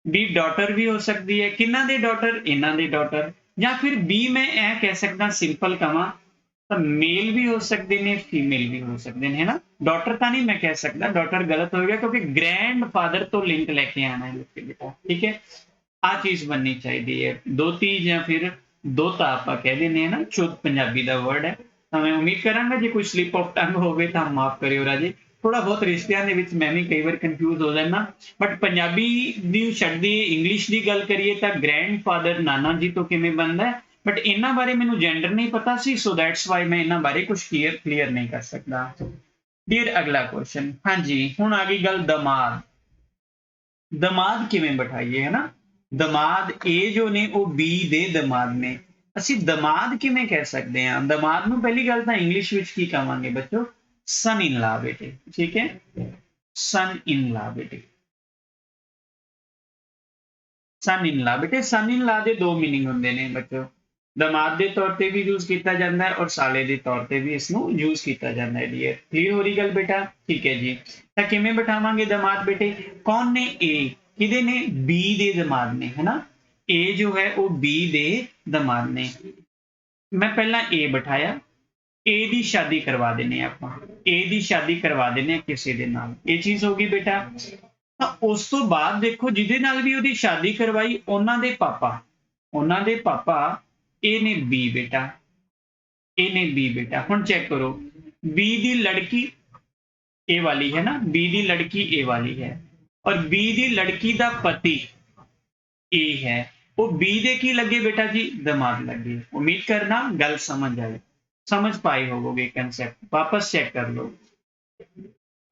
बी डॉटर भी हो सकती है। किन्ना दे डॉटर? इन्हां दे डॉटर। या फिर बी मैं ऐ कह सकदा, सिंपल कहां तो मेल भी हो सकते हैं, फीमेल भी हो सकते हैं, है ना। डॉटर तो नहीं मैं कह सकता, डॉटर गलत हो गया क्योंकि ग्रैंडफादर तो लिंक लेके आना है बेटा, ठीक है। आ चीज बननी चाहिए है। दोती या फिर दोता आप कह देने हैं ना, शुद्ध पंजाबी का वर्ड है। तो मैं उम्मीद करांगा जो कोई स्लिप ऑफ टंग होवे तो माफ करियो राजे। थोड़ा बहुत रिश्तियां दे विच मैं भी कई बार कंफ्यूज हो जाना, बट पंजाबी दी छड्ड दी इंग्लिश की गल करिए तो ग्रैंडफादर नाना जी तो किवें बनदा है, बट इन्हां बारे मैनूं जेंडर नहीं पता सी, सो दैट्स वाई मैं इन्हां बारे कुछ क्लियर नहीं कर सकता। फिर अगला क्वेश्चन, हाँ जी, हुण आ गई गल दमाद। दमाद किवें बिठाइए, है ना। दमाद ए जो ने वो बी दे दमाद ने। ਅਸੀਂ दमाद किवें कह सकते हैं? दमाद नूं पहली गल तां इंग्लिश विच की कहांगे बच्चों? सन इन लॉ बेटे, ठीक है, सन इन लॉ बेटे, सन इन लॉ बेटे। सन इन लॉ दे दो मीनिंग हुंदे ने बच्चों, दमाद के तौर पर भी यूज किया जाता है और साले के तौर पर भी इसनूं यूज किया जाता है। डियर क्लीयर हो रही गल बेटा? ठीक है जी। तो किवें बिठावांगे दमाद बेटे? कौन ने? ए किदे ने? बी दे दमाद ने, है ना। ए जो है वो बी दे दमाद ने। मैं पहला ए बिठाया, ए दी शादी करवा देने आपां, ए दी शादी करवा देने किसी दे नाल, ये चीज होगी बेटा। तो उस तो बाद देखो जिहदे नाल भी उहदी शादी करवाई उन्हां दे पापा ए ने बी बेटा, ए ने बी बेटा। हुण चेक करो, बी दी लड़की ए वाली है ना, बी दी लड़की ए वाली है और बी दी लड़की दा पति ए है वो बी दे की लगे बेटा जी दमाद लगे। उम्मीद करना गल समझ आए, समझ पाए होगे कंसेप्ट। वापस चेक कर लो।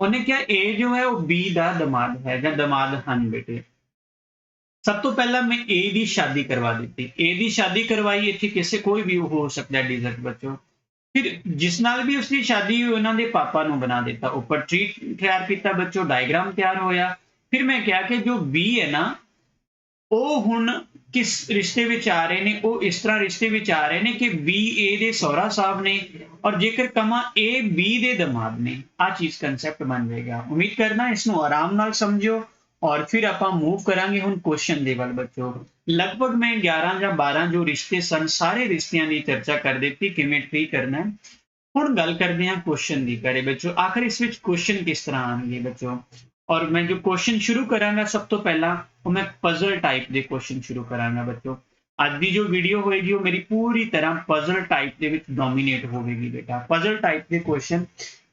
उन्हें क्या ए जो है वो बी दा दमाद है या दमाद हन बेटे। सब तो पहला मैं ए दी शादी करवा दी। ए दी शादी करवाई इत्थे किसे कोई भी हो सकता है डिजर्ट बच्चों। फिर जिस नाल भी उसकी शादी हुई उन्होंने पापा ਨੂੰ बना दिता। ऊपर ट्री तैयार किया बच्चों, डायग्राम तैयार होया। फिर मैं क्या कि जो बी है ना ਉਹ ਹੁਣ ਕਿਸ ਰਿਸ਼ਤੇ ਵਿੱਚ ਆ ਰਹੇ ਨੇ, ਉਹ ਇਸ ਤਰ੍ਹਾਂ ਰਿਸ਼ਤੇ ਵਿੱਚ ਆ ਰਹੇ ਨੇ ਕਿ ਬੀ ਏ ਦੇ ਸਹੁਰਾ ਸਾਹਿਬ ਨੇ ਔਰ ਜੇਕਰ ਕਮਾ ਏ ਬੀ ਦੇ ਦਮਾਦ ਨੇ। ਆ ਚੀਜ਼ ਕਨਸੈਪਟ ਬਣ ਜਾਏਗਾ। ਉਮੀਦ ਕਰਨਾ ਇਸ ਨੂੰ ਆਰਾਮ ਨਾਲ ਸਮਝਿਓ ਔਰ ਫਿਰ ਆਪਾਂ ਮੂਵ ਕਰਾਂਗੇ ਹੁਣ ਕੁਐਸਚਨ ਦੇ ਵੱਲ ਬੱਚੋ। ਲਗਭਗ ਮੈਂ 11 ਜਾਂ 12 ਜੋ ਰਿਸ਼ਤੇ ਸਨ ਸਾਰੇ ਰਿਸ਼ਤਿਆਂ ਦੀ ਚਰਚਾ ਕਰ ਦਿੱਤੀ ਕਿਵੇਂ ਟਰੀ ਕਰਨਾ ਹੈ। ਹੁਣ ਗੱਲ ਕਰਦੇ ਹਾਂ ਕੁਐਸਚਨ ਦੀ ਕਰੇ ਬੱਚੋ। ਆਖਰ ਇਸ ਵਿੱਚ ਕੁਐਸਚਨ ਕਿਸ ਤਰ੍ਹਾਂ ਆਣਗੇ ਬੱਚੋ। और मैं जो क्वेश्चन शुरू करांगा सब तो पहला वो मैं पजल टाइप के क्वेश्चन शुरू करांगा बच्चों। आज की जो वीडियो होएगी वो मेरी पूरी तरह पजल टाइप के विच डोमीनेट होगी बेटा। पजल टाइप के क्वेश्चन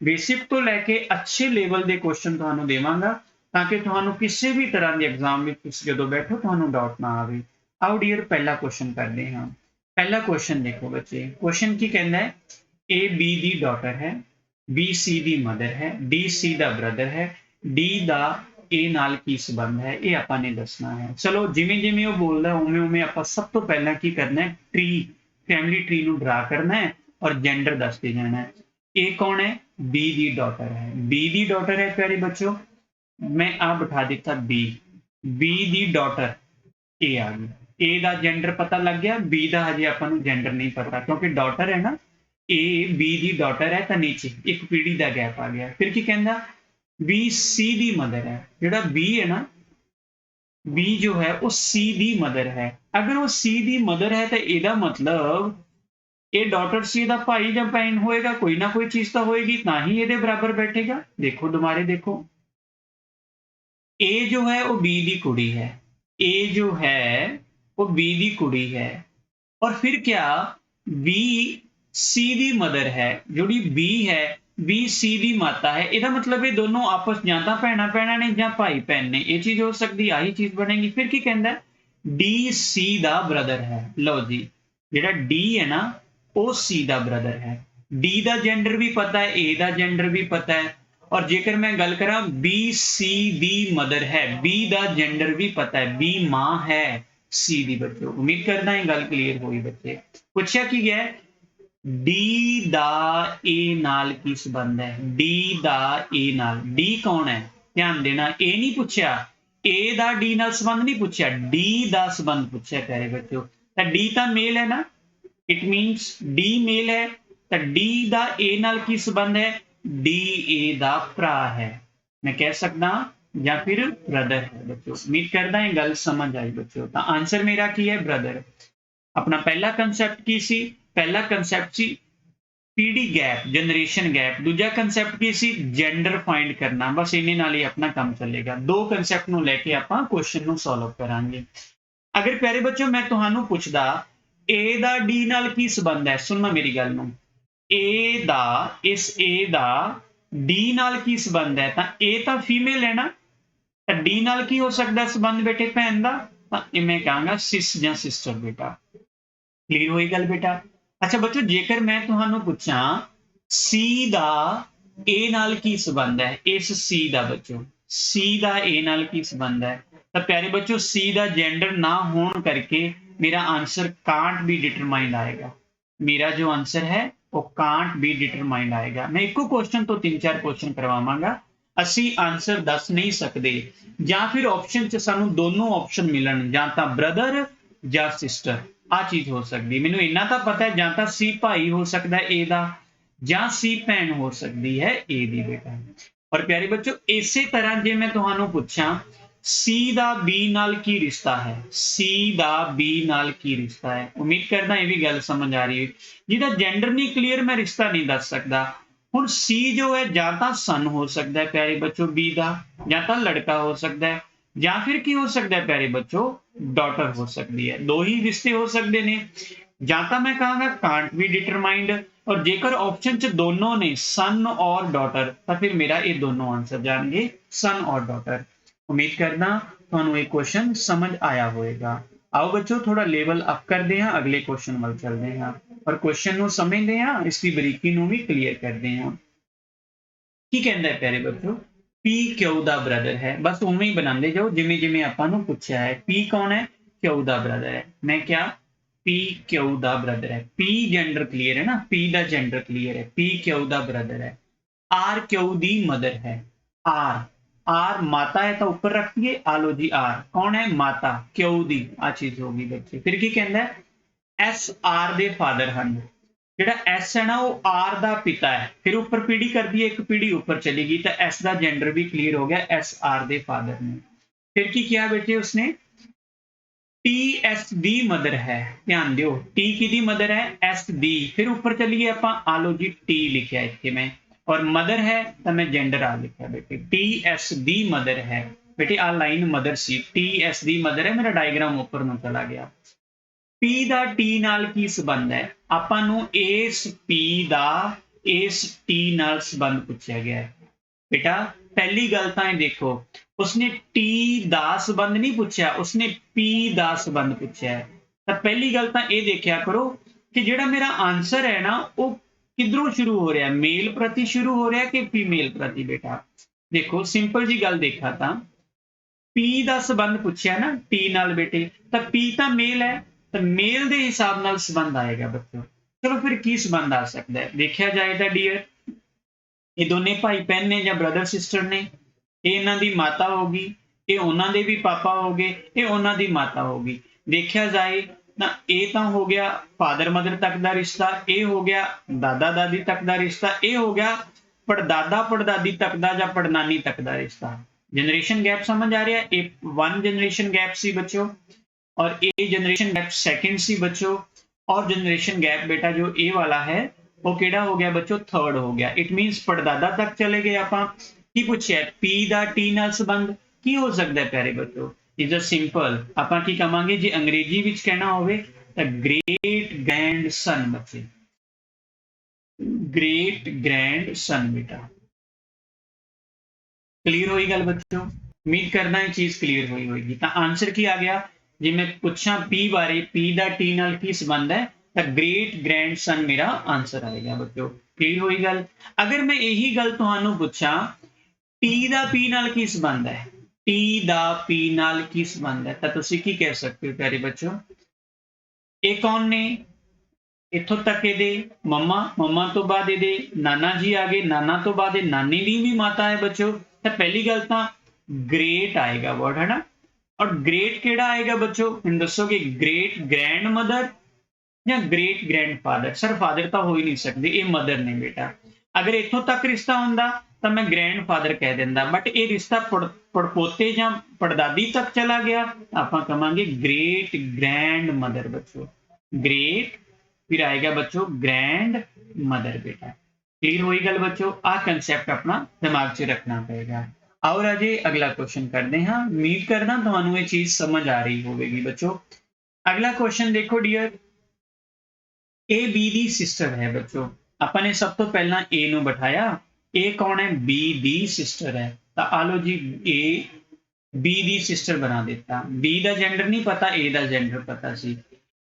बेसिक तो लैके अच्छे लेवल के क्वेश्चन तुहानू देवांगा ताकि तुहानू किसी भी तरह के एग्जाम में जो बैठो तुहानू डाउट ना आवे। आओ डियर पहला क्वेश्चन करते हैं। पहला क्वेश्चन देखो बच्चे। क्वेश्चन की कहना है ए बी दी डॉटर है, बी सी दी मदर है, डी सी दा ब्रदर है, डी ਦਾ A ਨਾਲ ਕੀ ਸੰਬੰਧ ਹੈ ਇਹ ਆਪਾਂ ਨੇ ਦੱਸਣਾ ਹੈ। ਚਲੋ ਜਿਵੇਂ ਜਿਵੇਂ ਉਹ ਬੋਲਦਾ ਉਵੇਂ ਉਵੇਂ ਆਪਾਂ ਸਭ ਤੋਂ ਪਹਿਲਾਂ ਕੀ ਕਰਨਾ ਹੈ ਟਰੀ ਫੈਮਿਲੀ ਟਰੀ ਨੂੰ ਡਰਾ ਕਰਨਾ ਹੈ ਔਰ ਜੈਂਡਰ ਦੱਸਦੇ ਜਾਣਾ ਹੈ। ਇਹ ਕੌਣ ਹੈ B ਦੀ ਡਾਟਰ ਹੈ। B ਦੀ ਡਾਟਰ ਹੈ ਪਿਆਰੇ ਬੱਚੋ। ਮੈਂ ਆ ਬਿਠਾ ਦਿੱਤਾ B। B the daughter A ਆ ਗਈ। A ਦਾ ਜੈਂਡਰ ਪਤਾ ਲੱਗ ਗਿਆ। B ਦਾ ਹਜੇ ਆਪਾਂ ਨੂੰ ਜੈਂਡਰ ਨਹੀਂ ਪਤਾ ਕਿਉਂਕਿ ਡਾਟਰ ਹੈ ਨਾ। A B ਦੀ ਡਾਟਰ ਹੈ ਤਾਂ ਨੀਚੇ ਇੱਕ ਪੀढ़ी ਦਾ ਗੈਪ ਆ ਗਿਆ। ਫਿਰ ਕੀ ਕਹਿੰਦਾ बी सी दी मदर है। जोड़ा बी है ना बी जो है वो सी दी मदर है। अगर वो सी दी मदर है तो एदा मतलब ये डॉटर सी दा भाई या भैन होएगा, कोई ना कोई चीज तो होएगी ना ही ये बराबर बैठेगा। देखो दोबारे देखो ए जो है वो बी दी कुड़ी है। ए जो है वो बी दी कुड़ी है और फिर क्या बी सी दी मदर है। जोड़ी बी है बी सी दी माता है। ਇਹਦਾ मतलब ये दोनों आपस ਜਾਂ ਤਾਂ ਭੈਣਾਂ ਭੈਣਾਂ ਨੇ ਜਾਂ ਭਾਈ ਭੈਣ ਨੇ। ਇਹ ਚੀਜ਼ ਹੋ ਸਕਦੀ ਆਹੀ ਚੀਜ਼ ਬਣੇਗੀ। ਫਿਰ ਕੀ ਕਹਿੰਦਾ डी सी ਦਾ ਬ੍ਰਦਰ ਹੈ। ਲਓ ਜੀ ਜਿਹੜਾ D ਹੈ ਨਾ ਉਹ C ਦਾ ਬ੍ਰਦਰ ਹੈ। D ਦਾ ਜੈਂਡਰ ਵੀ ਪਤਾ ਹੈ, A ਦਾ ਜੈਂਡਰ ਵੀ ਪਤਾ ਹੈ ਔਰ ਜੇਕਰ ਮੈਂ ਗੱਲ ਕਰਾਂ B C ਦੀ ਮਦਰ ਹੈ, B ਦਾ ਜੈਂਡਰ ਵੀ ਪਤਾ ਹੈ, B ਮਾਂ ਹੈ C ਦੀ। ਬੱਚੋ ਉਮੀਦ ਕਰਦਾ ਇਹ ਗੱਲ ਕਲੀਅਰ ਹੋਈ ਬੱਚੇ। ਪੁੱਛਿਆ ਕੀ ਗਿਆ डी ਦਾ A ਨਾਲ ਕੀ ਸੰਬੰਧ ਹੈ। D ਦਾ A ਨਾਲ। D ਕੌਣ ਹੈ ਧਿਆਨ ਦੇਣਾ। A ਨਹੀਂ ਪੁੱਛਿਆ A ਦਾ D ਨਾਲ ਸੰਬੰਧ ਨਹੀਂ ਪੁੱਛਿਆ, D ਦਾ ਸੰਬੰਧ ਪੁੱਛਿਆ ਪਿਆਰੇ ਬੱਚਿਓ। ਤਾਂ D ਤਾਂ ਮੇਲ ਹੈ ਨਾ। ਇਟ ਮੀਨਸ D ਮੇਲ ਹੈ ਤਾਂ D ਦਾ A ਨਾਲ ਕੀ ਸੰਬੰਧ ਹੈ D A ਦਾ ਭਰਾ ਹੈ। ਮੈਂ ਕਹਿ ਸਕਦਾ ਜਾਂ ਫਿਰ ਬ੍ਰਦਰ ਹੈ ਬੱਚਿਓ। ਉਮੀਦ ਕਰਦਾ ਇਹ ਗੱਲ ਸਮਝ ਆਈ ਬੱਚਿਓ। ਤਾਂ ਆਨਸਰ ਮੇਰਾ ਕੀ ਹੈ ਬ੍ਰਦਰ। अपना पहला कंसैप्ट की सी पहला कंसैप्ट सी पीढ़ी गैप जनरेशन गैप। दूजा कंसैप्ट की सी जेंडर फाइंड करना। बस इन्हें नाल ही अपना काम चलेगा। दो कंसैप्ट नूं लैके आपां क्वेश्चन नूं सॉल्व करांगे। अगर प्यारे बच्चों मैं तुहानूं पुछदा ए दा डी नाल की संबंध है, सुनना मेरी गल नूं। ए दा इस ए दा डी नाल की संबंध है तां ए तां फीमेल है ना तां डी नाल की हो सकदा संबंध बेटे भैन दा तां मैं कहांगा सिस जां सिस्टर बेटा। क्लीयर होई गल बेटा। अच्छा बच्चों जेकर मैं तुहानू पूछा सी दा ए नाल की संबंध है इस सी दा बच्चों सी दा ए नाल की संबंध है तो प्यारे बच्चों सी दा जेंडर ना होने करके मेरा आंसर कांट बी डिटरमाइंड आएगा। मेरा जो आंसर है वो कांट बी डिटरमाइंड आएगा। मैं एको क्वेश्चन तो 3-4 क्वेश्चन करवावांगा। असी आंसर दस नहीं सकते ਜਾਂ फिर ऑप्शन च सानू दोनों ऑप्शन मिलन ਜਾਂ ਤਾਂ ब्रदर ਜਾਂ सिस्टर। आ चीज हो सकती। मैनू इन्ना तो पता है ਜਾਂ ਤਾਂ C भाई हो सकता है ए दा ਜਾਂ C भैन हो सकती है ए दी बेटा। और प्यारे बच्चों इसे तरह जे मैं तुहानू पूछा C दा B नाल की रिश्ता है, C दा B नाल की रिश्ता है। उम्मीद करदा ये भी गल समझ आ रही है। जिहदा जेंडर नहीं क्लीयर मैं रिश्ता नहीं दस सकता। हुण C जो है ਜਾਂ ਤਾਂ सन हो सकता है प्यारे बच्चों B दा ਜਾਂ ਤਾਂ लड़का हो सकता है ਜਾਂ फिर की हो सकता है प्यारे बच्चों डॉटर हो सकती है। दो ही रिश्ते हो सकते हैं। ਜਾਂ ਤਾਂ मैं कहांगा कांट बी डिटरमाइंड और जेकर ऑप्शन च दोनों ने सन और डॉटर तो फिर मेरा ये दोनों आंसर जाएंगे सन और डॉटर। उम्मीद करना ਤੁਹਾਨੂੰ ਇਹ ਕੁਐਸਚਨ ਸਮਝ ਆਇਆ ਹੋਵੇਗਾ। आओ बच्चों थोड़ा लेवल अप करते हैं, अगले क्वेश्चन वाल चलते हैं और क्वेश्चन ਨੂੰ ਸਮਝਦੇ ਹਾਂ, इसकी ਬਰੀਕੀ ਨੂੰ ਵੀ ਕਲੀਅਰ ਕਰਦੇ ਹਾਂ। ਕੀ ਕਹਿੰਦਾ ਹੈ ਪਿਆਰੇ ਬੱਚੋ, P ਕਿਊ ਦਾ ਬ੍ਰਦਰ ਹੈ। ਬਸ ਉਵੇਂ ਹੀ ਬਣਾਉਂਦੇ ਜਾਓ ਜਿਵੇਂ ਜਿਵੇਂ ਆਪਾਂ ਨੂੰ ਪੁੱਛਿਆ ਹੈ। P ਕੌਣ ਹੈ? ਕਿਊ ਦਾ ਬ੍ਰਦਰ ਹੈ। ਮੈਂ ਕਿਹਾ P ਕਿਊ ਦਾ ਬ੍ਰਦਰ ਹੈ। P ਜੈਂਡਰ ਕਲੀਅਰ ਹੈ ਨਾ, P ਦਾ ਜੈਂਡਰ ਕਲੀਅਰ ਹੈ। P ਕਿਊ ਦਾ ਬ੍ਰਦਰ ਹੈ। R ਕਿਊ ਦੀ ਮਦਰ ਹੈ। R माता है तो ऊपर रखिए, आलो जी R कौन है? माता, क्यों दी आ चीज होगी बच्चे। फिर की कहता है S R दे फादर हन, जेड़ा S है ना वो R दा पिता है। फिर ऊपर पीढ़ी कर दी, एक पीढ़ी ऊपर चलेगी तो S दा जेंडर भी क्लियर हो गया, S R दे फादर ने। फिर की किया बेटे उसने, T S दी मदर है, ध्यान दियो T की दी मदर है, S दी। फिर ऊपर चलिए आप, आलो जी T लिखा इतने मैं, और मदर है तो मैं जेंडर आ लिखा बेटे, टी एस दी मदर है। बेटे आ लाइन मदर सी, टी एस दी मदर है, मेरा डायग्राम ऊपर ਨੂੰ ਚਲਾ ਗਿਆ। P ਦਾ T ਨਾਲ ਕੀ ਸੰਬੰਧ ਹੈ? ਆਪਾਂ ਨੂੰ ਇਸ P ਦਾ ਇਸ T ਨਾਲ ਸੰਬੰਧ ਪੁੱਛਿਆ ਗਿਆ ਹੈ। बेटा पहली गल तो ये देखो, उसने T ਦਾ संबंध नहीं पूछा, उसने P ਦਾ संबंध पूछा है। तो पहली गल तो ये देखा करो कि ਜਿਹੜਾ मेरा आंसर है ना वो किधरों शुरू हो रहा है, मेल प्रति शुरू हो रहा है कि फीमेल प्रति। बेटा देखो सिंपल जी गल देखा था, P का संबंध पूछा ना T नाल बेटे, तो P तो मेल है, तो मेल के हिसाब नाल संबंध आएगा बच्चों। चलो फिर की संबंध आ सकता है, देखा जाए तो डियर ये दोनों भाई बहन ने या ब्रदर सिस्टर ने, ये इन्हां दी माता होगी, ये उन्हां दे भी पापा हो गए, ये उन्हां दी माता होगी। देखा जाए ना ये तो हो गया फादर मदर तक का रिश्ता, ये हो गया दादा दादी तक का रिश्ता, ये हो गया पड़दादा पड़दादी तक का या पड़नानी तक का रिश्ता। जनरेशन गैप समझ आ रहा है? एक वन जनरेशन गैप सी बच्चों, और ए जनरेशन गैप सेकंड सी बच्चों, और जनरेशन गैप बेटा जो ए वाला है वो केड़ा हो गया बच्चों? थर्ड हो गया। इट मीनस पड़दादा तक चले गए। आपां की पूछिया P दा T नाल संबंध की हो सकता है प्यारे बच्चों? इज अ सिंपल आपां की कहांगे जी अंग्रेजी विच कहना होवे तां ग्रेट ग्रैंड सन। बच्चे ग्रेट ग्रैंड सन बेटा, क्लीयर होई गल बच्चों? उम्मीद करना ये चीज क्लीयर हुई होगी। तो आंसर की आ गया, जे मैं पूछा P बारे, P दा T नाल की संबंध है तो ग्रेट ग्रैंड सन मेरा आंसर आएगा बच्चों। क्लीयर हुई गल? अगर मैं यही गल तुहानू पूछा T दा P नाल की संबंध है, T दा P नाल की संबंध है, तो तुसी की कह सकते हो प्यारे बच्चों? ये कौन ने? इथों तक ये मम्मा, मम्मा तो बाद ये नाना जी आ गए, नाना तो बाद नानी दी भी माता है बच्चों। तो पहली गल तो ग्रेट आएगा वर्ड है ना, और ग्रेट केड़ा आएगा बच्चों? हम दसोगे ग्रेट ग्रैंड मदर या great grand father? Sir father तो हो ही नहीं सकते, ये मदर ने बेटा। अगर इथों तक रिश्ता होंदा तो मैं ग्रैंड फादर कह देंदा, बट ये रिश्ता पड़पोते या पड़दादी तक चला गया, आप कहांगे ग्रेट ग्रैंड मदर बच्चों। ग्रेट फिर आएगा बच्चों ग्रैंड मदर बेटा। क्लियर हुई गल बच्चों? आ कंसेप्ट अपना दिमाग च रखना पड़ेगा। और अजे अगला क्वेश्चन करते हैं, उम्मीद करना तुहानू ये चीज समझ आ रही होगी बच्चों। अगला क्वेश्चन देखो डियर, ए बी दी सिस्टर है बच्चों। अपने सब तो पहला ए नू बिठाया, ए कौन है? बी दी सिस्टर है। तो आलो जी ए बी दी सिस्टर बना देता। बी दा जेंडर नहीं पता, ए दा जेंडर पता सी।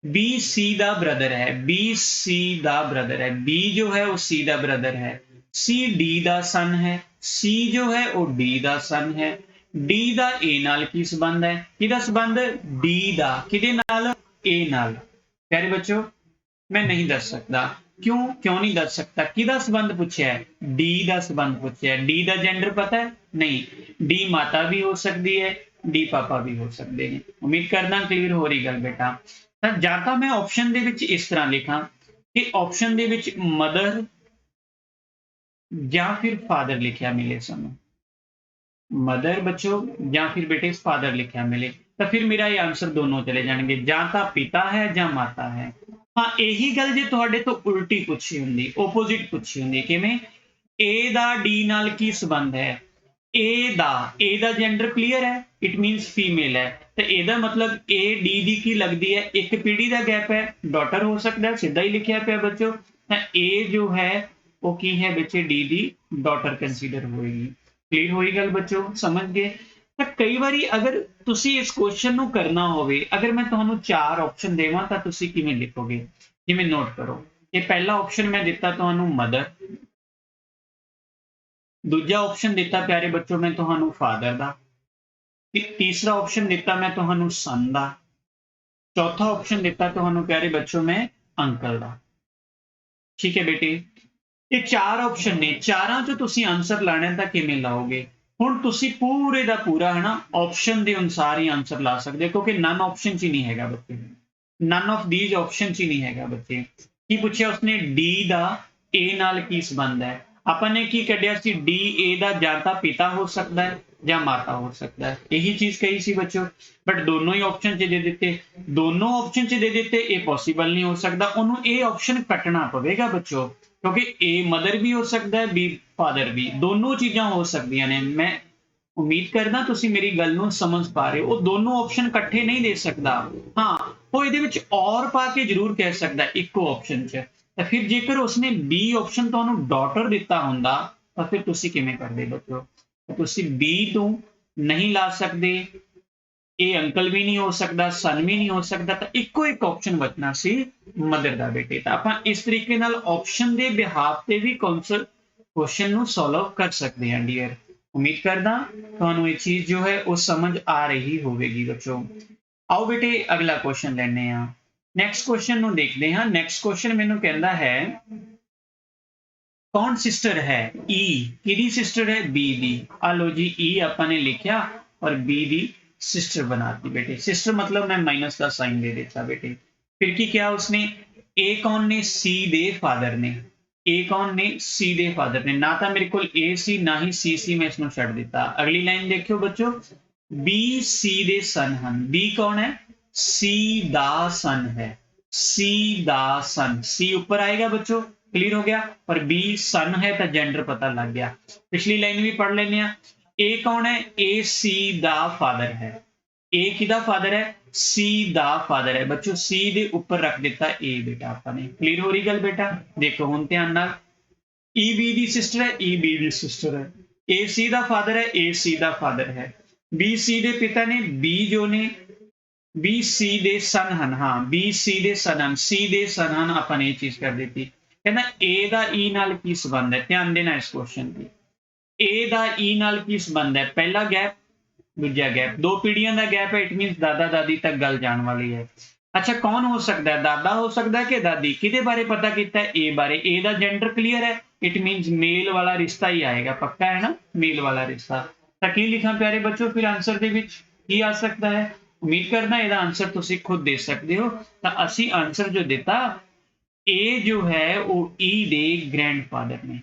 बी सी दा ब्रदर है, बी सी दा ब्रदर है, बी जो है वो सी दा ब्रदर है, सी डी दा सन है, सी जो है वो डी दा सन है। डी दा ए नाल की संबंध है? किदा संबंध? डी दा किदे नाल? ए नाल। प्यारे बच्चों मैं नहीं दस सकता, क्यों क्यों नहीं दस सकता? किदा संबंध पूछा है? डी दा संबंध पूछा है। डी दा जेंडर पता है? नहीं। डी माता भी हो सकती है, डी पापा भी हो सकते हैं। उम्मीद करना क्लियर हो रही गल बेटा। ਜਾਂ ਤਾਂ मैं ऑप्शन दे विच इस तरह लिखा कि ऑप्शन दे विच मदर या फिर फादर लिखा मिले सानू, मदर बच्चों या फिर बेटे फादर लिखा मिले, तो फिर मेरा ये आंसर दोनों चले जाएंगे, ਜਾਂ ਤਾਂ पिता है ਜਾਂ माता है। हाँ यही गल जे तुहाडे तो उल्टी पूछी हुंदी, ओपोजिट पूछी हुंदी, किवें? ए दा डी नाल की संबंध है? ए दा जेंडर क्लीयर है, इट मीनस फीमेल है, तो एदा मतलब ए डी दी की लगती है? एक पीढ़ी का गैप है, डॉटर हो सकता है, सीधा ही लिखा पे बच्चों। ए जो है वो की है बच्चे डी दी डॉटर कंसीडर होएगी। क्लियर होई गल बच्चों? समझ गए? ਤਾਂ ਕਈ ਵਾਰੀ ਅਗਰ ਤੁਸੀਂ ਇਸ ਕੁਐਸਚਨ ਨੂੰ ਕਰਨਾ ਹੋਵੇ, ਅਗਰ ਮੈਂ ਤੁਹਾਨੂੰ 4 ਆਪਸ਼ਨ ਦੇਵਾਂ ਤਾਂ ਤੁਸੀਂ ਕਿਵੇਂ ਲਿਖੋਗੇ? ਜਿਵੇਂ ਨੋਟ ਕਰੋ, ਇਹ ਪਹਿਲਾ ਆਪਸ਼ਨ ਮੈਂ ਦਿੱਤਾ ਤੁਹਾਨੂੰ ਮਦਰ, ਦੂਜਾ ਆਪਸ਼ਨ ਦਿੱਤਾ ਪਿਆਰੇ ਬੱਚੋ ਮੈਂ ਤੁਹਾਨੂੰ ਫਾਦਰ ਦਾ, ਤੀਸਰਾ ਆਪਸ਼ਨ ਦਿੱਤਾ ਮੈਂ ਤੁਹਾਨੂੰ ਸਨ ਦਾ, ਚੌਥਾ ਆਪਸ਼ਨ ਦਿੱਤਾ ਤੁਹਾਨੂੰ ਪਿਆਰੇ ਬੱਚੋ ਮੈਂ ਅੰਕਲ ਦਾ। ਠੀਕ ਹੈ ਬੇਟੇ, ਇਹ 4 ਆਪਸ਼ਨ ਨੇ, ਚਾਰਾਂ ਚੋਂ ਤੁਸੀਂ ਆਨਸਰ ਲਾਣਾ ਤਾਂ ਕਿਵੇਂ ਲਾਓਗੇ? ਹੁਣ ਤੁਸੀਂ ਪੂਰੇ ਦਾ ਪੂਰਾ ਹੈ ਨਾ ਆਪਸ਼ਨ ਦੇ ਅਨੁਸਾਰ ਹੀ ਆਨਸਰ ਲਾ ਸਕਦੇ ਹੋ, ਕਿਉਂਕਿ ਨਨ ਆਪਸ਼ਨ ਚ ਹੀ ਨਹੀਂ ਹੈਗਾ ਬੱਚੇ, ਨਨ ਆਫ ਦੀਜ਼ ਆਪਸ਼ਨ ਚ ਹੀ ਨਹੀਂ ਹੈਗਾ ਬੱਚੇ। ਕੀ ਪੁੱਛਿਆ ਉਸਨੇ? ਡੀ ਦਾ ਏ ਨਾਲ ਕੀ ਸੰਬੰਧ ਹੈ? ਆਪਾਂ ਨੇ ਕੀ ਕੱਢਿਆ ਸੀ? ਡੀ ਏ ਦਾ ਜਾਂ ਤਾਂ ਪਿਤਾ ਹੋ ਸਕਦਾ ਹੈ ਜਾਂ ਮਾਤਾ ਹੋ ਸਕਦਾ ਹੈ, ਇਹੀ ਚੀਜ਼ ਕਹੀ ਸੀ ਬੱਚੋ। ਬਟ ਦੋਨੋਂ ਹੀ ਆਪਸ਼ਨ ਚ ਦੇ ਦਿੱਤੇ, ਦੋਨੋਂ ਆਪਸ਼ਨ ਚ ਦੇ ਦਿੱਤੇ, ਇਹ ਪੋਸੀਬਲ ਨਹੀਂ ਹੋ ਸਕਦਾ, ਉਹਨੂੰ ਇਹ ਆਪਸ਼ਨ ਕੱਟਣਾ ਪਵੇਗਾ ਬੱਚੋ, ਕਿਉਂਕਿ ਏ ਮਦਰ ਵੀ ਹੋ ਸਕਦਾ ਹੈ, ਬੀ ਫਾਦਰ ਵੀ, ਦੋਨੋਂ ਚੀਜ਼ਾਂ ਹੋ ਸਕਦੀਆਂ ਨੇ। ਮੈਂ ਉਮੀਦ ਕਰਦਾ ਤੁਸੀਂ ਮੇਰੀ ਗੱਲ ਨੂੰ ਸਮਝ ਪਾ ਰਹੇ ਹੋ। ਉਹ ਦੋਨੋਂ ਆਪਸ਼ਨ ਇਕੱਠੇ ਨਹੀਂ ਦੇ ਸਕਦਾ, ਹਾਂ ਉਹ ਇਹਦੇ ਵਿੱਚ ਔਰ ਪਾ ਕੇ ਜ਼ਰੂਰ ਕਹਿ ਸਕਦਾ ਇੱਕੋ ਆਪਸ਼ਨ 'ਚ। ਤਾਂ ਫਿਰ ਜੇਕਰ ਉਸਨੇ ਬੀ ਆਪਸ਼ਨ ਤੁਹਾਨੂੰ ਡਾਟਰ ਦਿੱਤਾ ਹੁੰਦਾ ਤਾਂ ਫਿਰ ਤੁਸੀਂ ਕਿਵੇਂ ਕਰਦੇ ਬੱਚੋ? ਤੁਸੀਂ ਬੀ ਤੋਂ ਨਹੀਂ ਲਾ ਸਕਦੇ, ਇਹ ਅੰਕਲ ਵੀ ਨਹੀਂ ਹੋ ਸਕਦਾ, ਸਨ ਵੀ ਨਹੀਂ ਹੋ ਸਕਦਾ, ਤਾਂ ਇੱਕੋ ਇੱਕ ਆਪਸ਼ਨ ਬਚਣਾ ਸੀ ਮਦਰ ਦਾ ਬੇਟੇ। ਤਾਂ ਆਪਾਂ ਇਸ ਤਰੀਕੇ ਨਾਲ ਆਪਸ਼ਨ ਦੇ ਬਿਹਾਫ ਤੇ ਵੀ ਕੁਐਸਚਨ ਨੂੰ ਸੋਲਵ ਕਰ ਸਕਦੇ ਹਾਂ ਡੀਅਰ। ਉਮੀਦ ਕਰਦਾ ਤੁਹਾਨੂੰ ਇਹ ਚੀਜ਼ ਜੋ ਹੈ ਉਹ ਸਮਝ ਆ ਰਹੀ ਹੋਵੇਗੀ ਬੱਚੋ। ਆਓ ਬੇਟੇ ਅਗਲਾ ਕੁਐਸਚਨ ਲੈਣੇ ਆ। ਨੈਕਸਟ ਕੁਐਸਚਨ ਨੂੰ ਦੇਖਦੇ ਹਾਂ। ਨੈਕਸਟ ਕੁਐਸਚਨ ਮੈਨੂੰ ਕਹਿੰਦਾ ਹੈ ਕੌਣ ਸਿਸਟਰ ਹੈ? ਈ ਕਿਹਦੀ ਸਿਸਟਰ ਹੈ? ਬੀ ਦੀ। ਆ ਲੋ ਜੀ ਈ ਆਪਾਂ ਨੇ ਲਿਖਿਆ ਔਰ ਬੀ ਦੀ सिस्टर बनाती बेटे। सिस्टर मतलब मैं माइनस का साइन दे देता बेटे। फिर की क्या उसने? ए कौन ने? सी दे फादर ने। ए कौन ने? सी दे फादर ने। ना तो मेरे को ए सी ना ही सी मैं इसमें छड़ दिता। अगली लाइन देखियो बच्चों, बी सी दे सन हन। बी कौन है? सी दा सन है। सी दा सन, सी ऊपर आएगा बच्चों, क्लियर हो गया। और बी सन है तो जेंडर पता लग गया। पिछली लाइन भी पढ़ लेने। ए कौन है? ए सी दा फादर है। ए किदा फादर है? सी दा फादर है बच्चों। सी दे ऊपर रख दिता ए बेटा आपने। क्लियर हो रही गल बेटा? देखो हुण ध्यान नाल, ई बी दी सिस्टर है, ई बी दी सिस्टर है। ए सी दा फादर है, ए सी दा फादर है। बी सी दे पिता ने, बी जो ने बी सी दे सन हन। हाँ बी सी दे सन हन, सी दे सन हन अपन ये चीज कर दी। कहना ए दा ई नाल की संबंध है? ध्यान देना इस क्वेश्चन की। ए दा ई नाल की संबंध है? पहला गैप, दूजा गैप, दो पीढ़ियों का गैप है। इट मीन दादा दादी तक गल जाने वाली है। अच्छा कौन हो सकता है? दादा हो सकता है कि दादी? किदे बारे पता किया? ए बारे। ए दा जेंडर क्लीयर है, इट मीन मेल वाला रिश्ता ही आएगा, पक्का है ना, मेल वाला रिश्ता। तो की लिखा प्यारे बच्चों फिर आंसर दे विच की आ सकता है? उम्मीद करना ਇਹਦਾ आंसर तुसी खुद दे सकते हो। तो असी आंसर जो दिता, ए जो है वो ई दे ग्रैंडफादर ने।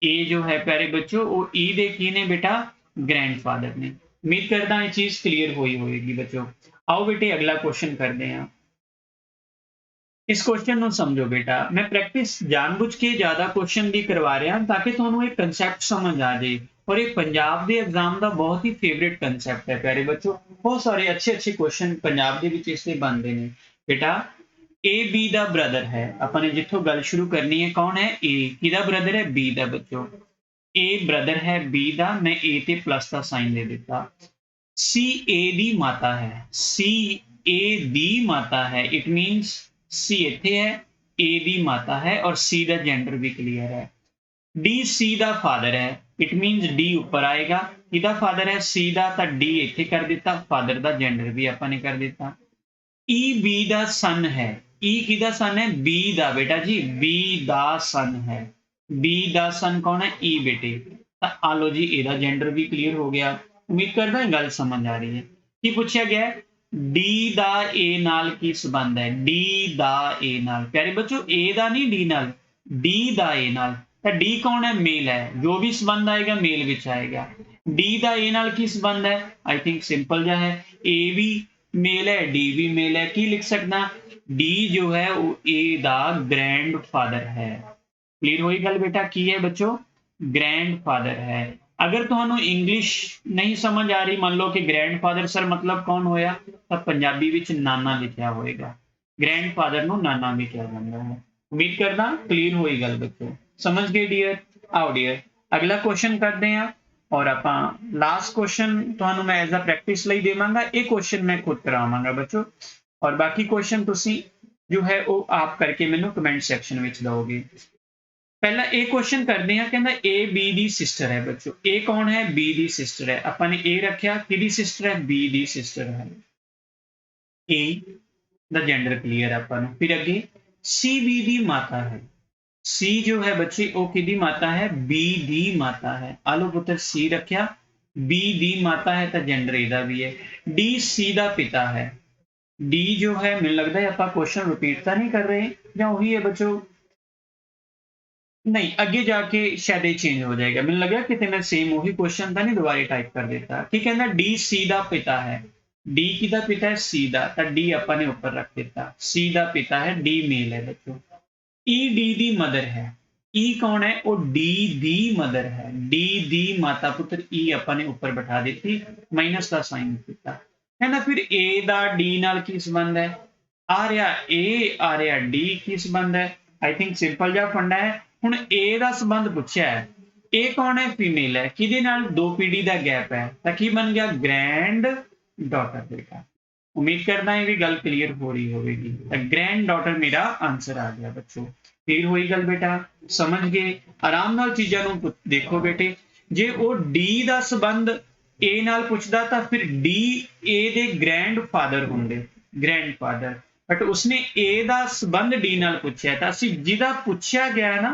ए जो है प्यारे बच्चों वो ई दे की ने बेटा? ग्रैंडफादर ने। उम्मीद करता ये चीज क्लियर हुई होगी बच्चों। आओ बेटे अगला क्वेश्चन करते हैं। इस क्वेश्चन ਨੂੰ ਸਮਝੋ बेटा। मैं प्रैक्टिस जानबूझ के ज्यादा क्वेश्चन भी करवा रहा ताकि ਤੁਹਾਨੂੰ एक कंसैप्ट समझ आ जाए। और ये पंजाब ਦੇ एग्जाम ਦਾ बहुत ही फेवरेट कंसैप्ट है प्यारे बच्चों। बहुत सारे अच्छे क्वेश्चन पंजाब ਦੇ ਵਿੱਚ ਇਸੇ ਬਣਦੇ ਨੇ बेटा। ए बी ਦਾ ब्रदर है। ਆਪਾਂ ਨੇ ਜਿੱਥੋਂ ਗੱਲ ਸ਼ੁਰੂ ਕਰਨੀ ਹੈ, ਕੌਣ ਹੈ? ए ਕਿਹਦਾ ब्रदर है? बी ਦਾ बच्चों। ए ब्रदर है बी ਦਾ, मैं ए ਤੇ प्लस ਦਾ साइन दे ਦਿੱਤਾ। C A ਦੀ ਮਾਤਾ है, C A ਦੀ ਮਾਤਾ है, इट मीन्स C ਇੱਥੇ है, A ਦੀ ਮਾਤਾ है और C ਦਾ जेंडर भी क्लियर है। D C ਦਾ फादर है, इट मीन्स D ਉੱਪਰ ਆਏਗਾ। ਕਿਹਦਾ फादर है? C ਦਾ, ਤਾਂ D ਇੱਥੇ ਕਰ ਦਿੱਤਾ, फादर ਦਾ जेंडर भी ਆਪਾਂ ਨੇ ਕਰ ਦਿੱਤਾ। E B ਦਾ सन है, E किदा सन है? B ਦਾ बेटा जी, B ਦਾ सन है। B ਦਾ सन कौन है? E बेटे। तो आ लो जी ਇਹਦਾ जेंडर भी क्लियर हो गया। उम्मीद करदा गल समझ आ रही है। की पूछा गया? D ਦਾ A नाल की संबंध है? D ਦਾ A नाल प्यारे बच्चों, A ਦਾ नहीं D नाल, D ਦਾ A नाल। तो D कौन है? मेल है, जो भी संबंध आएगा मेल विच आएगा। D ਦਾ A नाल की संबंध है? आई थिंक सिंपल जा है, A भी मेल है, D भी मेल है। की लिख सकना? डी जो है वो ए दा ग्रैंड फादर है। क्लियर हुई गल बेटा? की है बच्चों? ग्रैंड फादर है। अगर तुहानू इंग्लिश नहीं समझ आ रही, मान लो कि ग्रैंड फादर सर मतलब कौन होया, तो पंजाबी विच नाना लिखा होएगा। ग्रैंड फादर नू नाना भी कहा जाता है। उम्मीद करना क्लियर हुई गल बच्चों, समझ गए डियर? आओ डियर अगला क्वेश्चन करते हैं। और ਆਪਾਂ लास्ट क्वेश्चन ਤੁਹਾਨੂੰ मैं एज अ प्रैक्टिस ਲਈ ਦੇਵਾਂਗਾ। ਇਹ क्वेश्चन मैं खुद करावांगा बच्चों, और बाकी क्वेश्चन ਤੁਸੀਂ जो है वो आप करके ਮੈਨੂੰ कमेंट सैक्शन ਵਿੱਚ ਦਿਓਗੇ। पहला ਇਹ क्वेश्चन ਕਰਦੇ ਹਾਂ, ਕਹਿੰਦਾ A B ਦੀ ਸਿਸਟਰ ਹੈ ਬੱਚੋ। A ਕੌਣ ਹੈ? B ਦੀ ਸਿਸਟਰ ਹੈ। ਆਪਾਂ ਨੇ A ਰੱਖਿਆ, ਕਿਹਦੀ ਸਿਸਟਰ ਹੈ? B ਦੀ ਸਿਸਟਰ ਹੈ। A ਦਾ जेंडर क्लियर है ਆਪਾਂ ਨੂੰ। ਫਿਰ ਅੱਗੇ C B ਦੀ ਮਾਤਾ ਹੈ। C जो है बच्चे वो किदी माता है? B दी माता है। आलो पुत्र C रखिया, B दी माता है तो जेंडर इहदा भी है। D C दा पिता है। D जो है मैंने लगता है आप क्वेश्चन रिपीट तो नहीं कर रहे या वही है बच्चों? नहीं, अगे जाके शायद ये चेंज हो जाएगा। मैंने लगा कि मैं सेम वही क्वेश्चन था नहीं दोबारा टाइप कर देता। ठीक है ना, D C दा पिता है। D किदा पिता है? C दा, तो D अपन ने ऊपर रख दिता। C दा पिता है, D मेल है बच्चों। E D दी मदर है। E कौन है? वो D दी मदर है। D दी माता पुत्र E अपन ने ऊपर बैठा दी, माइनस का साइन किया है ना। फिर A दा D नाल की संबंध है? आ रहा A, आ रहा D, की संबंध है? आई थिंक सिंपल जा फंडा है। हुण A दा संबंध पूछा है। A कौन है? फीमेल है। किहदे नाल? 2 पीढ़ी दा गैप है, तो की बन गया? ग्रैंड डॉटर बेटा। उम्मीद करना है भी गल क्लियर हो रही होगी। ग्रैंड डॉटर मेरा आंसर आ गया बच्चों। क्लियर हुई गल बेटा? समझ गए? आराम नाल चीज़ां नूं देखो बेटे। जे वो डी दा संबंध ए नाल पुछदा तां फिर D A they grand father होंदे, ग्रैंड फादर। बट उसने ए दा संबंध डी नाल पुछया, तां असीं जिहदा पुछया गया ना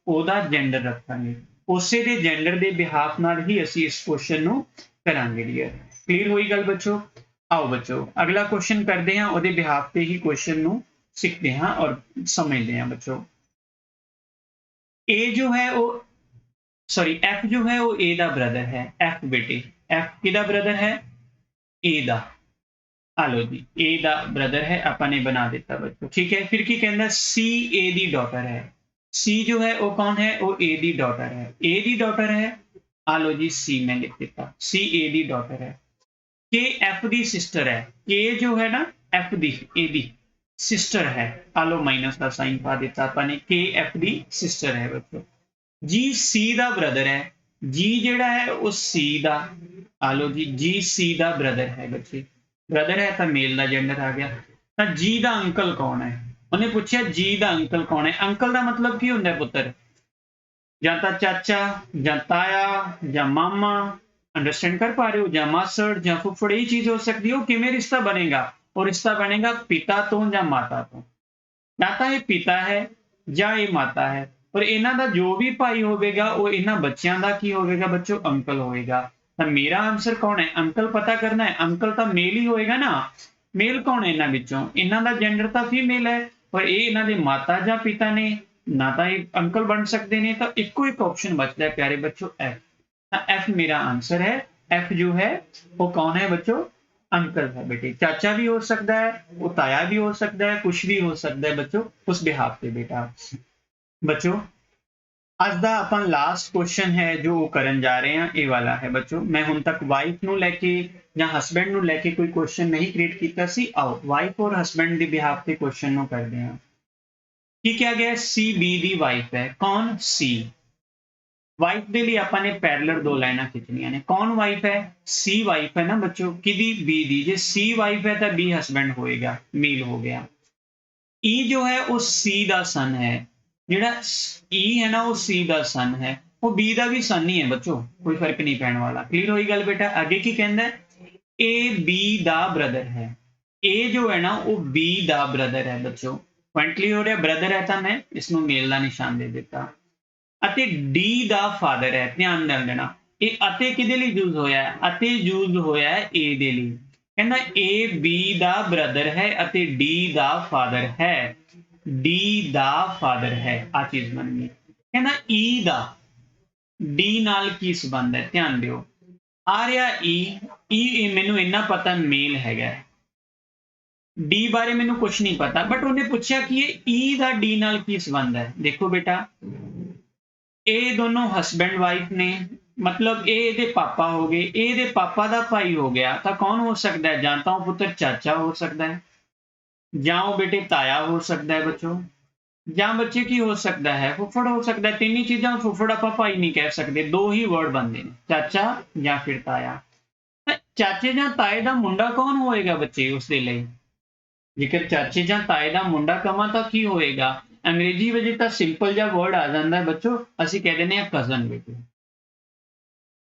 ओहदा जेंडर रखांगे। उसे दे जेंडर दे बिहाफ नाल ही असीं इस क्वेश्चन नूं करांगे। क्लियर हुई गल बच्चों? आओ बच्चों अगला क्वेश्चन करते हैं, ਉਹਦੇ बिहाफ पे ही क्वेश्चन ਨੂੰ सीखते हैं और समझते हैं बच्चों। A जो है वो सॉरी F जो है वो A दा ब्रदर है। F बेटे, F किदा ब्रदर है? A दा। आलो जी A दा ब्रदर है, अपन ने बना देता बच्चों। ठीक है, फिर की कहना C A दी डॉटर है। C जो है वो कौन है? वो A दी डॉटर है। A दी डॉटर है, आलो जी C में लिख देता, C A दी डॉटर है। के एफ दी सिस्टर है। के जो है ना एफ दी ए दी सिस्टर है। आलो माइनस का साइन पा देता अपने। के एफ दी सिस्टर है बच्चों। जी सी दा ब्रदर है। जी जेड़ा है वो सी दा, आलो जी जी सी दा ब्रदर है बच्चे। ब्रदर है तो मेल का जेंडर आ गया। तो जी दा अंकल कौन है? उन्हें पूछा जी दा अंकल कौन है। अंकल का मतलब की होंगे पुत्र? ਜਾਂ ਤਾਂ ਚਾਚਾ ਜਾਂ ਤਾਇਆ ਜਾਂ ਮਾਮਾ, अंडरस्टैंड कर पा रहे हो? ਜਾਂ मासड़ ਜਾਂ फुफड़, यही चीज हो सकती है। वो किमें रिश्ता बनेगा? और रिश्ता बनेगा पिता तो या माता तो। या तो ये पिता है या ये माता है, और इन्हां दा जो भी भाई होगा वो इन्हां बच्चों का की होगा बच्चों? अंकल होएगा। तो मेरा आंसर कौन है? अंकल पता करना है। अंकल तो मेल ही होएगा ना। मेल कौन है इन्हां विचों? इन्हां दा जेंडर तो फीमेल है, और ये इन्हां दे माता या पिता ने, ना तो ये अंकल बन सकते हैं। तो इको एक ऑप्शन बचता है प्यारे बच्चों, एफ। एफ मेरा आंसर है। एफ जो है वो कौन है बच्चों? अंकल है बेटे। चाचा भी हो सकता है, वो ताया भी हो सकता है, कुछ भी हो सकता है बच्चों उस बिहाफ पे बेटा। बच्चों अज दा अपन लास्ट क्वेश्चन है जो करन जा रहे हैं, ये वाला है बच्चों। मैं हुण तक वाइफ नूं लैके या हसबैंड नूं लैके कोई क्वेश्चन नहीं क्रिएट कीता सी। आओ वाइफ और हसबैंड के बिहाफ पे क्वेश्चन नूं करते हैं। की क्या गया? सी बी दी वाइफ है। कौन? सी। वाइफ के लिए अपने पैरेलल 2 लाइना खिंचनिया ने। कौन वाइफ है? सी वाइफ है ना बच्चों। किदी? Be the. J C wife है तो बी हसबैंड होएगा, मेल हो गया। ई जो है वो सी दा सन है। जेड़ा ई है ना वो सी दा सन है, वो बी दा भी सन ही है बच्चों, कोई फर्क नहीं पैने वाला। क्लियर हुई गल बेटा? आगे की कहना है? ए बी दा ब्रदर है। ए जो है ना वो बी दा ब्रदर है बच्चों। पॉइंट क्लियर हो रहा? ब्रदर है तो मैं इसनों मेल का निशान दे दिता। ਅਤੇ डी ਦਾ फादर है। ध्यान ਨਾਲ ਦੇਣਾ ਇਹ ਅਤੇ ਕਿਹਦੇ ਲਈ ਯੂਜ਼ ਹੋਇਆ ਹੈ? ਅਤੇ ਯੂਜ਼ ਹੋਇਆ ਹੈ ਏ ਦੇ ਲਈ। ਕਹਿੰਦਾ ਏ ਬੀ ਦਾ ਬ੍ਰਦਰ ਹੈ ਅਤੇ ਡੀ ਦਾ ਫਾਦਰ ਹੈ। ਡੀ ਦਾ ਫਾਦਰ ਹੈ, ਆ ਚੀਜ਼ ਬਣ ਗਈ। ਕਹਿੰਦਾ ਈ ਦਾ ਡੀ ਨਾਲ ਕੀ ਸੰਬੰਧ ਹੈ? ਧਿਆਨ ਦਿਓ। ਆ ਰਿਹਾ ਈ ਮੈਨੂੰ ਇੰਨਾ ਪਤਾ ਮੇਲ ਹੈਗਾ। डी बारे मैनू कुछ नहीं पता, बट उन्हें पूछा कि ये ई दा डी नाल की संबंध है। देखो बेटा ये दोनों हसबैंड वाइफ ने, मतलब ये दे पापा हो गए, ये दे पापा दा भाई हो गया, तो कौन हो सकता है? जां तां पुत्र चाचा हो सकता है, जां बेटे ताया हो सकता है बच्चों, ਜਾਂ ਬੱਚੇ ਕੀ ਹੋ ਸਕਦਾ ਹੈ, ਫੁੱਫੜ ਹੋ ਸਕਦਾ ਹੈ। ਤਿੰਨ ਹੀ ਚੀਜ਼ਾਂ, ਫੁੱਫੜ ਆਪਾਂ ਭਾਈ ਨਹੀਂ ਕਹਿ ਸਕਦੇ, ਦੋ ਹੀ ਵਰਡ ਬਣਦੇ ਨੇ, ਚਾਚਾ ਜਾਂ ਫਿਰ ਤਾਇਆ। ਤਾਂ ਚਾਚੇ ਜਾਂ ਤਾਏ ਦਾ ਮੁੰਡਾ ਕੌਣ ਹੋਏਗਾ ਬੱਚੇ ਉਸ ਦੇ ਲਈ? ਜੇਕਰ ਚਾਚੇ ਜਾਂ ਤਾਏ ਦਾ ਮੁੰਡਾ ਕਵਾਂ ਤਾਂ ਕੀ ਹੋਏਗਾ? ਅੰਗਰੇਜ਼ੀ ਵਿੱਚ ਤਾਂ ਸਿੰਪਲ ਜਿਹਾ ਵਰਡ ਆ ਜਾਂਦਾ ਹੈ ਬੱਚੋ, ਅਸੀਂ ਕਹਿ ਦਿੰਦੇ ਹਾਂ ਕਜ਼ਨ ਬੇਟੇ,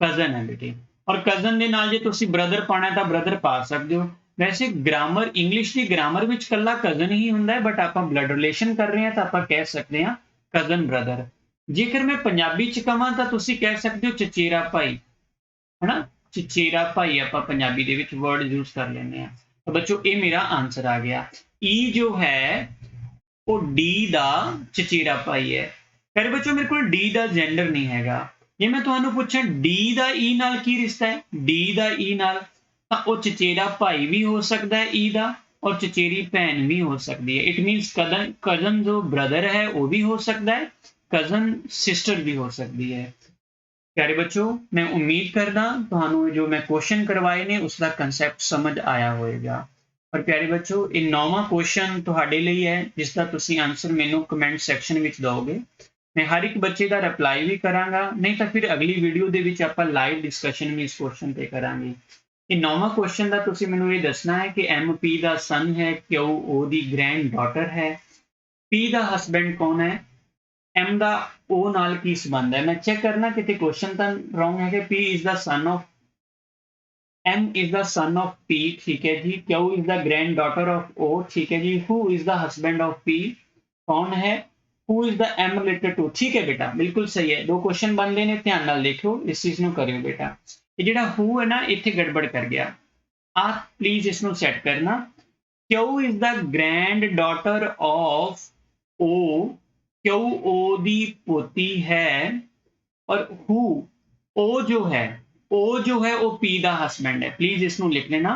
ਕਜ਼ਨ ਹੈ ਬੇਟੇ। ਔਰ ਕਜ਼ਨ ਦੇ ਨਾਲ ਜੇ ਤੁਸੀਂ ਬ੍ਰਦਰ ਪਾਣਾ ਤਾਂ ਬ੍ਰਦਰ ਪਾ ਸਕਦੇ ਹੋ। ਵੈਸੇ ਗ੍ਰਾਮਰ, ਇੰਗਲਿਸ਼ ਦੀ ਗ੍ਰਾਮਰ ਵਿੱਚ ਕੱਲਾ ਕਜ਼ਨ ਹੀ ਹੁੰਦਾ ਹੈ, ਬਟ ਆਪਾਂ ਬਲੱਡ ਰਿਲੇਸ਼ਨ ਕਰ ਰਹੇ ਹਾਂ ਤਾਂ ਆਪਾਂ ਕਹਿ ਸਕਦੇ ਹਾਂ ਕਜ਼ਨ ਬ੍ਰਦਰ। ਜੇਕਰ ਮੈਂ ਪੰਜਾਬੀ ਚ ਕਵਾਂ ਤਾਂ ਤੁਸੀਂ ਕਹਿ ਸਕਦੇ ਹੋ ਚਚੇਰਾ ਭਾਈ, ਹਨਾ, ਚਚੇਰਾ ਭਾਈ ਆਪਾਂ ਪੰਜਾਬੀ ਦੇ ਵਿੱਚ ਵਰਡ ਯੂਜ਼ ਕਰ ਲੈਂਦੇ ਹਾਂ। ਤਾਂ ਬੱਚੋ ਇਹ ਮੇਰਾ ਆਂਸਰ ਆ ਗਿਆ। ਈ ਜੋ ਹੈ ਉਹ ਡੀ ਦਾ ਚਚੇਰਾ ਭਾਈ ਹੈ। ਫਿਰ ਬੱਚੋ ਮੇਰੇ ਕੋਲ ਡੀ ਦਾ ਜੈਂਡਰ ਨਹੀਂ ਹੈਗਾ। ਜੇ ਮੈਂ ਤੁਹਾਨੂੰ ਪੁੱਛਾਂ ਡੀ ਦਾ ਈ ਨਾਲ ਕੀ ਰਿਸ਼ਤਾ ਹੈ, ਡੀ ਦਾ ਈ ਨਾਲ, ਤਾਂ ਉਹ ਚਚੇਰਾ ਭਾਈ ਵੀ ਹੋ ਸਕਦਾ ਹੈ ਈ ਦਾ, ਔਰ ਚਚੇਰੀ ਭੈਣ ਵੀ ਹੋ ਸਕਦੀ ਹੈ। ਇਟ ਮੀਨਸ ਕਜ਼ਨ ਜੋ ਬ੍ਰਦਰ ਹੈ ਉਹ ਵੀ ਹੋ ਸਕਦਾ ਹੈ, ਕਜ਼ਨ ਸਿਸਟਰ ਵੀ ਹੋ ਸਕਦੀ ਹੈ। ਪਿਆਰੇ ਬੱਚੋ, ਮੈਂ ਉਮੀਦ ਕਰਦਾ ਤੁਹਾਨੂੰ ਜੋ ਮੈਂ ਕੁਐਸਚਨ ਕਰਵਾਏ ਨੇ ਉਸ ਦਾ ਕੰਸੈਪਟ ਸਮਝ ਆਇਆ ਹੋਵੇਗਾ। ਪਰ ਪਿਆਰੇ ਬੱਚੋ, ਇਹ 9ਵਾਂ ਕੁਐਸਚਨ ਤੁਹਾਡੇ ਲਈ ਹੈ ਜਿਸ ਦਾ ਤੁਸੀਂ ਆਨਸਰ ਮੈਨੂੰ ਕਮੈਂਟ ਸੈਕਸ਼ਨ ਵਿੱਚ ਦਿਓਗੇ। ਮੈਂ ਹਰ ਇੱਕ ਬੱਚੇ ਦਾ ਰਿਪਲਾਈ ਵੀ ਕਰਾਂਗਾ, ਨਹੀਂ ਤਾਂ ਫਿਰ ਅਗਲੀ ਵੀਡੀਓ ਦੇ ਵਿੱਚ ਆਪਾਂ ਲਾਈਵ ਡਿਸਕਸ਼ਨ ਵੀ ਇਸ ਕੁਐਸਚਨ ਤੇ ਕਰਾਂਗੇ। ਇਹ 9ਵਾਂ ਕੁਐਸਚਨ ਦਾ ਤੁਸੀਂ ਮੈਨੂੰ ਇਹ ਦੱਸਣਾ ਹੈ ਕਿ MP ਦਾ ਸਨ ਹੈ, QO ਦੀ ਗ੍ਰੈਂਡ ਡਾਟਰ ਹੈ, P ਦਾ ਹਸਬੈਂਡ ਕੌਣ ਹੈ, M ਦਾ O ਨਾਲ ਕੀ ਸੰਬੰਧ ਹੈ। ਮੈਂ ਚੈੱਕ ਕਰਨਾ ਕਿਤੇ ਕੁਐਸਚਨ ਤਾਂ ਰੋਂਗ ਹੈ ਕਿ P is the son of, M is the son of P, ठीक है जी। Q is the granddaughter of O, ठीक है जी। Who is the husband of P, कौन है। Who is the M related to, ठीक है बेटा, बिल्कुल सही है। दो क्वेश्चन बनते हैं, ध्यान नाल देखो, इस चीज ਨੂੰ करियो बेटा। ये ਜਿਹੜਾ who है ना ਇੱਥੇ गड़बड़ कर गया, आप प्लीज इसਨੂੰ सेट करना। Q is the granddaughter of O, QO ਦੀ ਪੋਤੀ ਹੈ, और who, O जो है, O जो है वो P ਦਾ husband है। प्लीज इसਨੂੰ लिख लेना।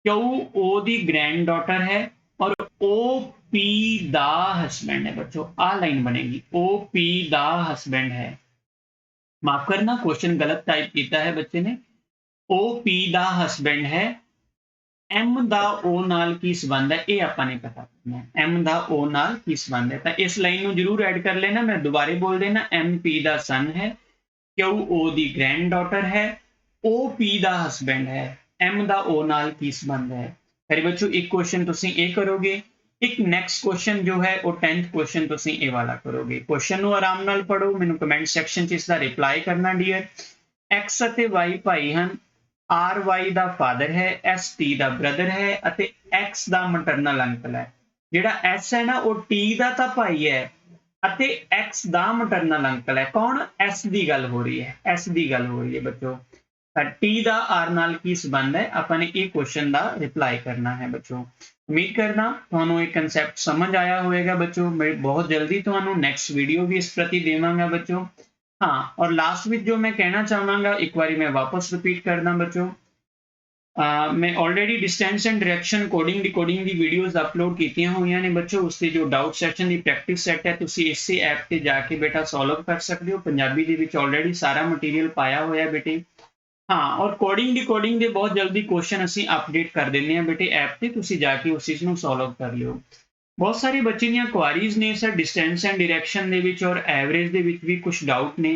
QO ਦੀ ग्रैंड डॉटर है और OP ਦਾ husband है। बच्चों आ लाइन बनेगी, OP ਦਾ husband है। माफ करना, क्वेश्चन गलत टाइप किया है बच्चे ने। OP ਦਾ husband है। M ਦਾ O ਨਾਲ ਕੀ ਸੰਬੰਧ ਹੈ ਇਹ ਆਪਾਂ ਨੇ ਪਤਾ ਕਰਨਾ ਹੈ। M ਦਾ O ਨਾਲ ਕੀ ਸੰਬੰਧ ਹੈ, ਤਾਂ ਇਸ ਲਾਈਨ ਨੂੰ ਜਰੂਰ ਐਡ ਕਰ ਲੈਣਾ। ਮੈਂ ਦੁਬਾਰੇ ਬੋਲ ਦੇਣਾ, MP ਦਾ ਸਨ ਹੈ, QO ਦੀ ਗ੍ਰੈਂਡ ਡਾਟਰ ਹੈ, OP ਦਾ ਹਸਬੈਂਡ ਹੈ, M ਦਾ O ਨਾਲ ਕੀ ਸੰਬੰਧ ਹੈ। ਫਿਰ ਬੱਚੋ ਇੱਕ ਕੁਐਸਚਨ ਤੁਸੀਂ ਇਹ ਕਰੋਗੇ, ਇੱਕ ਨੈਕਸਟ ਕੁਐਸਚਨ ਜੋ ਹੈ ਉਹ 10th ਕੁਐਸਚਨ ਤੁਸੀਂ ਇਹ ਵਾਲਾ ਕਰੋਗੇ। ਕੁਐਸਚਨ ਨੂੰ ਆਰਾਮ ਨਾਲ ਪੜੋ, ਮੈਨੂੰ ਕਮੈਂਟ ਸੈਕਸ਼ਨ 'ਚ ਇਸ ਦਾ ਰਿਪਲਾਈ ਕਰਨਾ। ਡੀਅਰ, X ਅਤੇ Y ਭਾਈ ਹਨ, RY ਦਾ ਫਾਦਰ ਹੈ, ST ਦਾ ਬ੍ਰਦਰ ਹੈ ਅਤੇ X ਦਾ ਮੈਟਰਨਲ ਅੰਕਲ ਹੈ। ਜਿਹੜਾ S ਹੈ ਨਾ ਉਹ T ਦਾ ਤਾਂ ਭਾਈ ਹੈ ਅਤੇ X ਦਾ ਮੈਟਰਨਲ ਅੰਕਲ ਹੈ। ਕੌਣ? S ਦੀ ਗੱਲ ਹੋ ਰਹੀ ਹੈ, S ਦੀ ਗੱਲ ਹੋ ਰਹੀ ਹੈ ਬੱਚੋ। ਤਾਂ T ਦਾ R ਨਾਲ ਕੀ ਸੰਬੰਧ ਹੈ, ਆਪਾਂ ਨੇ ਇਹ ਕੁਐਸਚਨ ਦਾ ਰਿਪਲਾਈ ਕਰਨਾ ਹੈ ਬੱਚੋ। ਉਮੀਦ ਕਰਦਾ ਤੁਹਾਨੂੰ ਇਹ ਕਨਸੈਪਟ ਸਮਝ ਆਇਆ ਹੋਵੇਗਾ ਬੱਚੋ। ਮੈਂ ਬਹੁਤ ਜਲਦੀ ਤੁਹਾਨੂੰ ਨੈਕਸਟ ਵੀਡੀਓ ਵੀ ਇਸ ਪ੍ਰਤੀ ਦੇਵਾਂਗਾ ਬੱਚੋ। हाँ, और लास्ट में जो मैं कहना चाहूँगा, एक बार मैं वापस रिपीट करना बच्चों, मैं already distance and direction coding decoding की वीडियोज़ अपलोड कीतियां हुई ने बच्चों। उससे जो डाउट सैक्शन की प्रैक्टिस सैट है तुसी इसे ऐप पे जाके बेटा सॉल्व कर सकते हो। पंजाबी दे विच ऑलरेडी सारा मटीरियल पाया होया बेटे। हाँ, और कोडिंग डिकोडिंग के बहुत जल्दी क्वेश्चन असी अपडेट कर देने हैं बेटे ऐप पे, तुसी जाके उस चीज़ नूं सॉल्व कर लियो। बहुत सारे बच्चे ਦੀਆਂ ਕੁਆਰੀਜ਼ ਨੇ ਸਰ ਡਿਸਟੈਂਸ ਐਂਡ ਡਾਇਰੈਕਸ਼ਨ ਦੇ ਵਿੱਚ ਔਰ ਐਵਰੇਜ ਦੇ ਵਿੱਚ ਵੀ ਕੁਝ ਡਾਊਟ ਨੇ।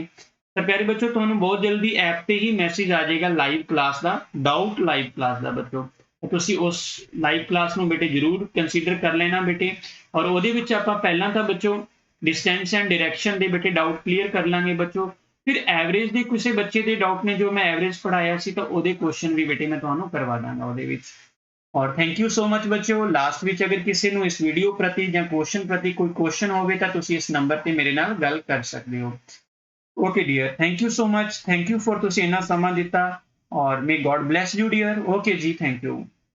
ਤਾਂ ਪਿਆਰੇ ਬੱਚੋ ਤੁਹਾਨੂੰ ਬਹੁਤ ਜਲਦੀ ਐਪ ਤੇ ਹੀ ਮੈਸੇਜ ਆ ਜਾਏਗਾ ਲਾਈਵ ਕਲਾਸ ਦਾ, ਡਾਊਟ ਲਾਈਵ ਕਲਾਸ ਦਾ ਬੱਚੋ। ਤੁਸੀਂ ਉਸ ਲਾਈਵ ਕਲਾਸ ਨੂੰ ਬੇਟੇ ਜ਼ਰੂਰ ਕੰਸੀਡਰ ਕਰ ਲੈਣਾ ਬੇਟੇ। ਔਰ ਉਹਦੇ ਵਿੱਚ ਆਪਾਂ ਪਹਿਲਾਂ ਤਾਂ ਬੱਚੋ ਡਿਸਟੈਂਸ ਐਂਡ ਡਾਇਰੈਕਸ਼ਨ ਦੇ ਬੇਟੇ ਡਾਊਟ ਕਲੀਅਰ ਕਰ ਲਾਂਗੇ ਬੱਚੋ। ਫਿਰ ਐਵਰੇਜ ਦੇ ਕਿਸੇ ਬੱਚੇ ਦੇ ਡਾਊਟ ਨੇ ਜੋ ਮੈਂ ਐਵਰੇਜ ਪੜਾਇਆ ਸੀ ਤਾਂ ਉਹਦੇ ਕੁਐਸਚਨ ਵੀ ਬੇਟੇ ਮੈਂ ਤੁਹਾਨੂੰ ਕਰਵਾ ਦਾਂਗਾ ਉਹਦੇ ਵਿੱਚ। और थैंक यू सो मच बच्चों। लास्ट विच अगर किसी ਨੂੰ इस वीडियो प्रति ਜਾਂ क्वेश्चन प्रति कोई क्वेश्चन ਹੋਵੇ ਤਾਂ ਤੁਸੀਂ ਇਸ ਨੰਬਰ ਤੇ ਮੇਰੇ ਨਾਲ ਗੱਲ ਕਰ ਸਕਦੇ ਹੋ। Okay dear, thank you so much, thank you for ਤੁਸੀਂ ਇੰਨਾ ਸਮਾਂ ਦਿੱਤਾ और may God bless you dear. Okay जी, थैंक यू।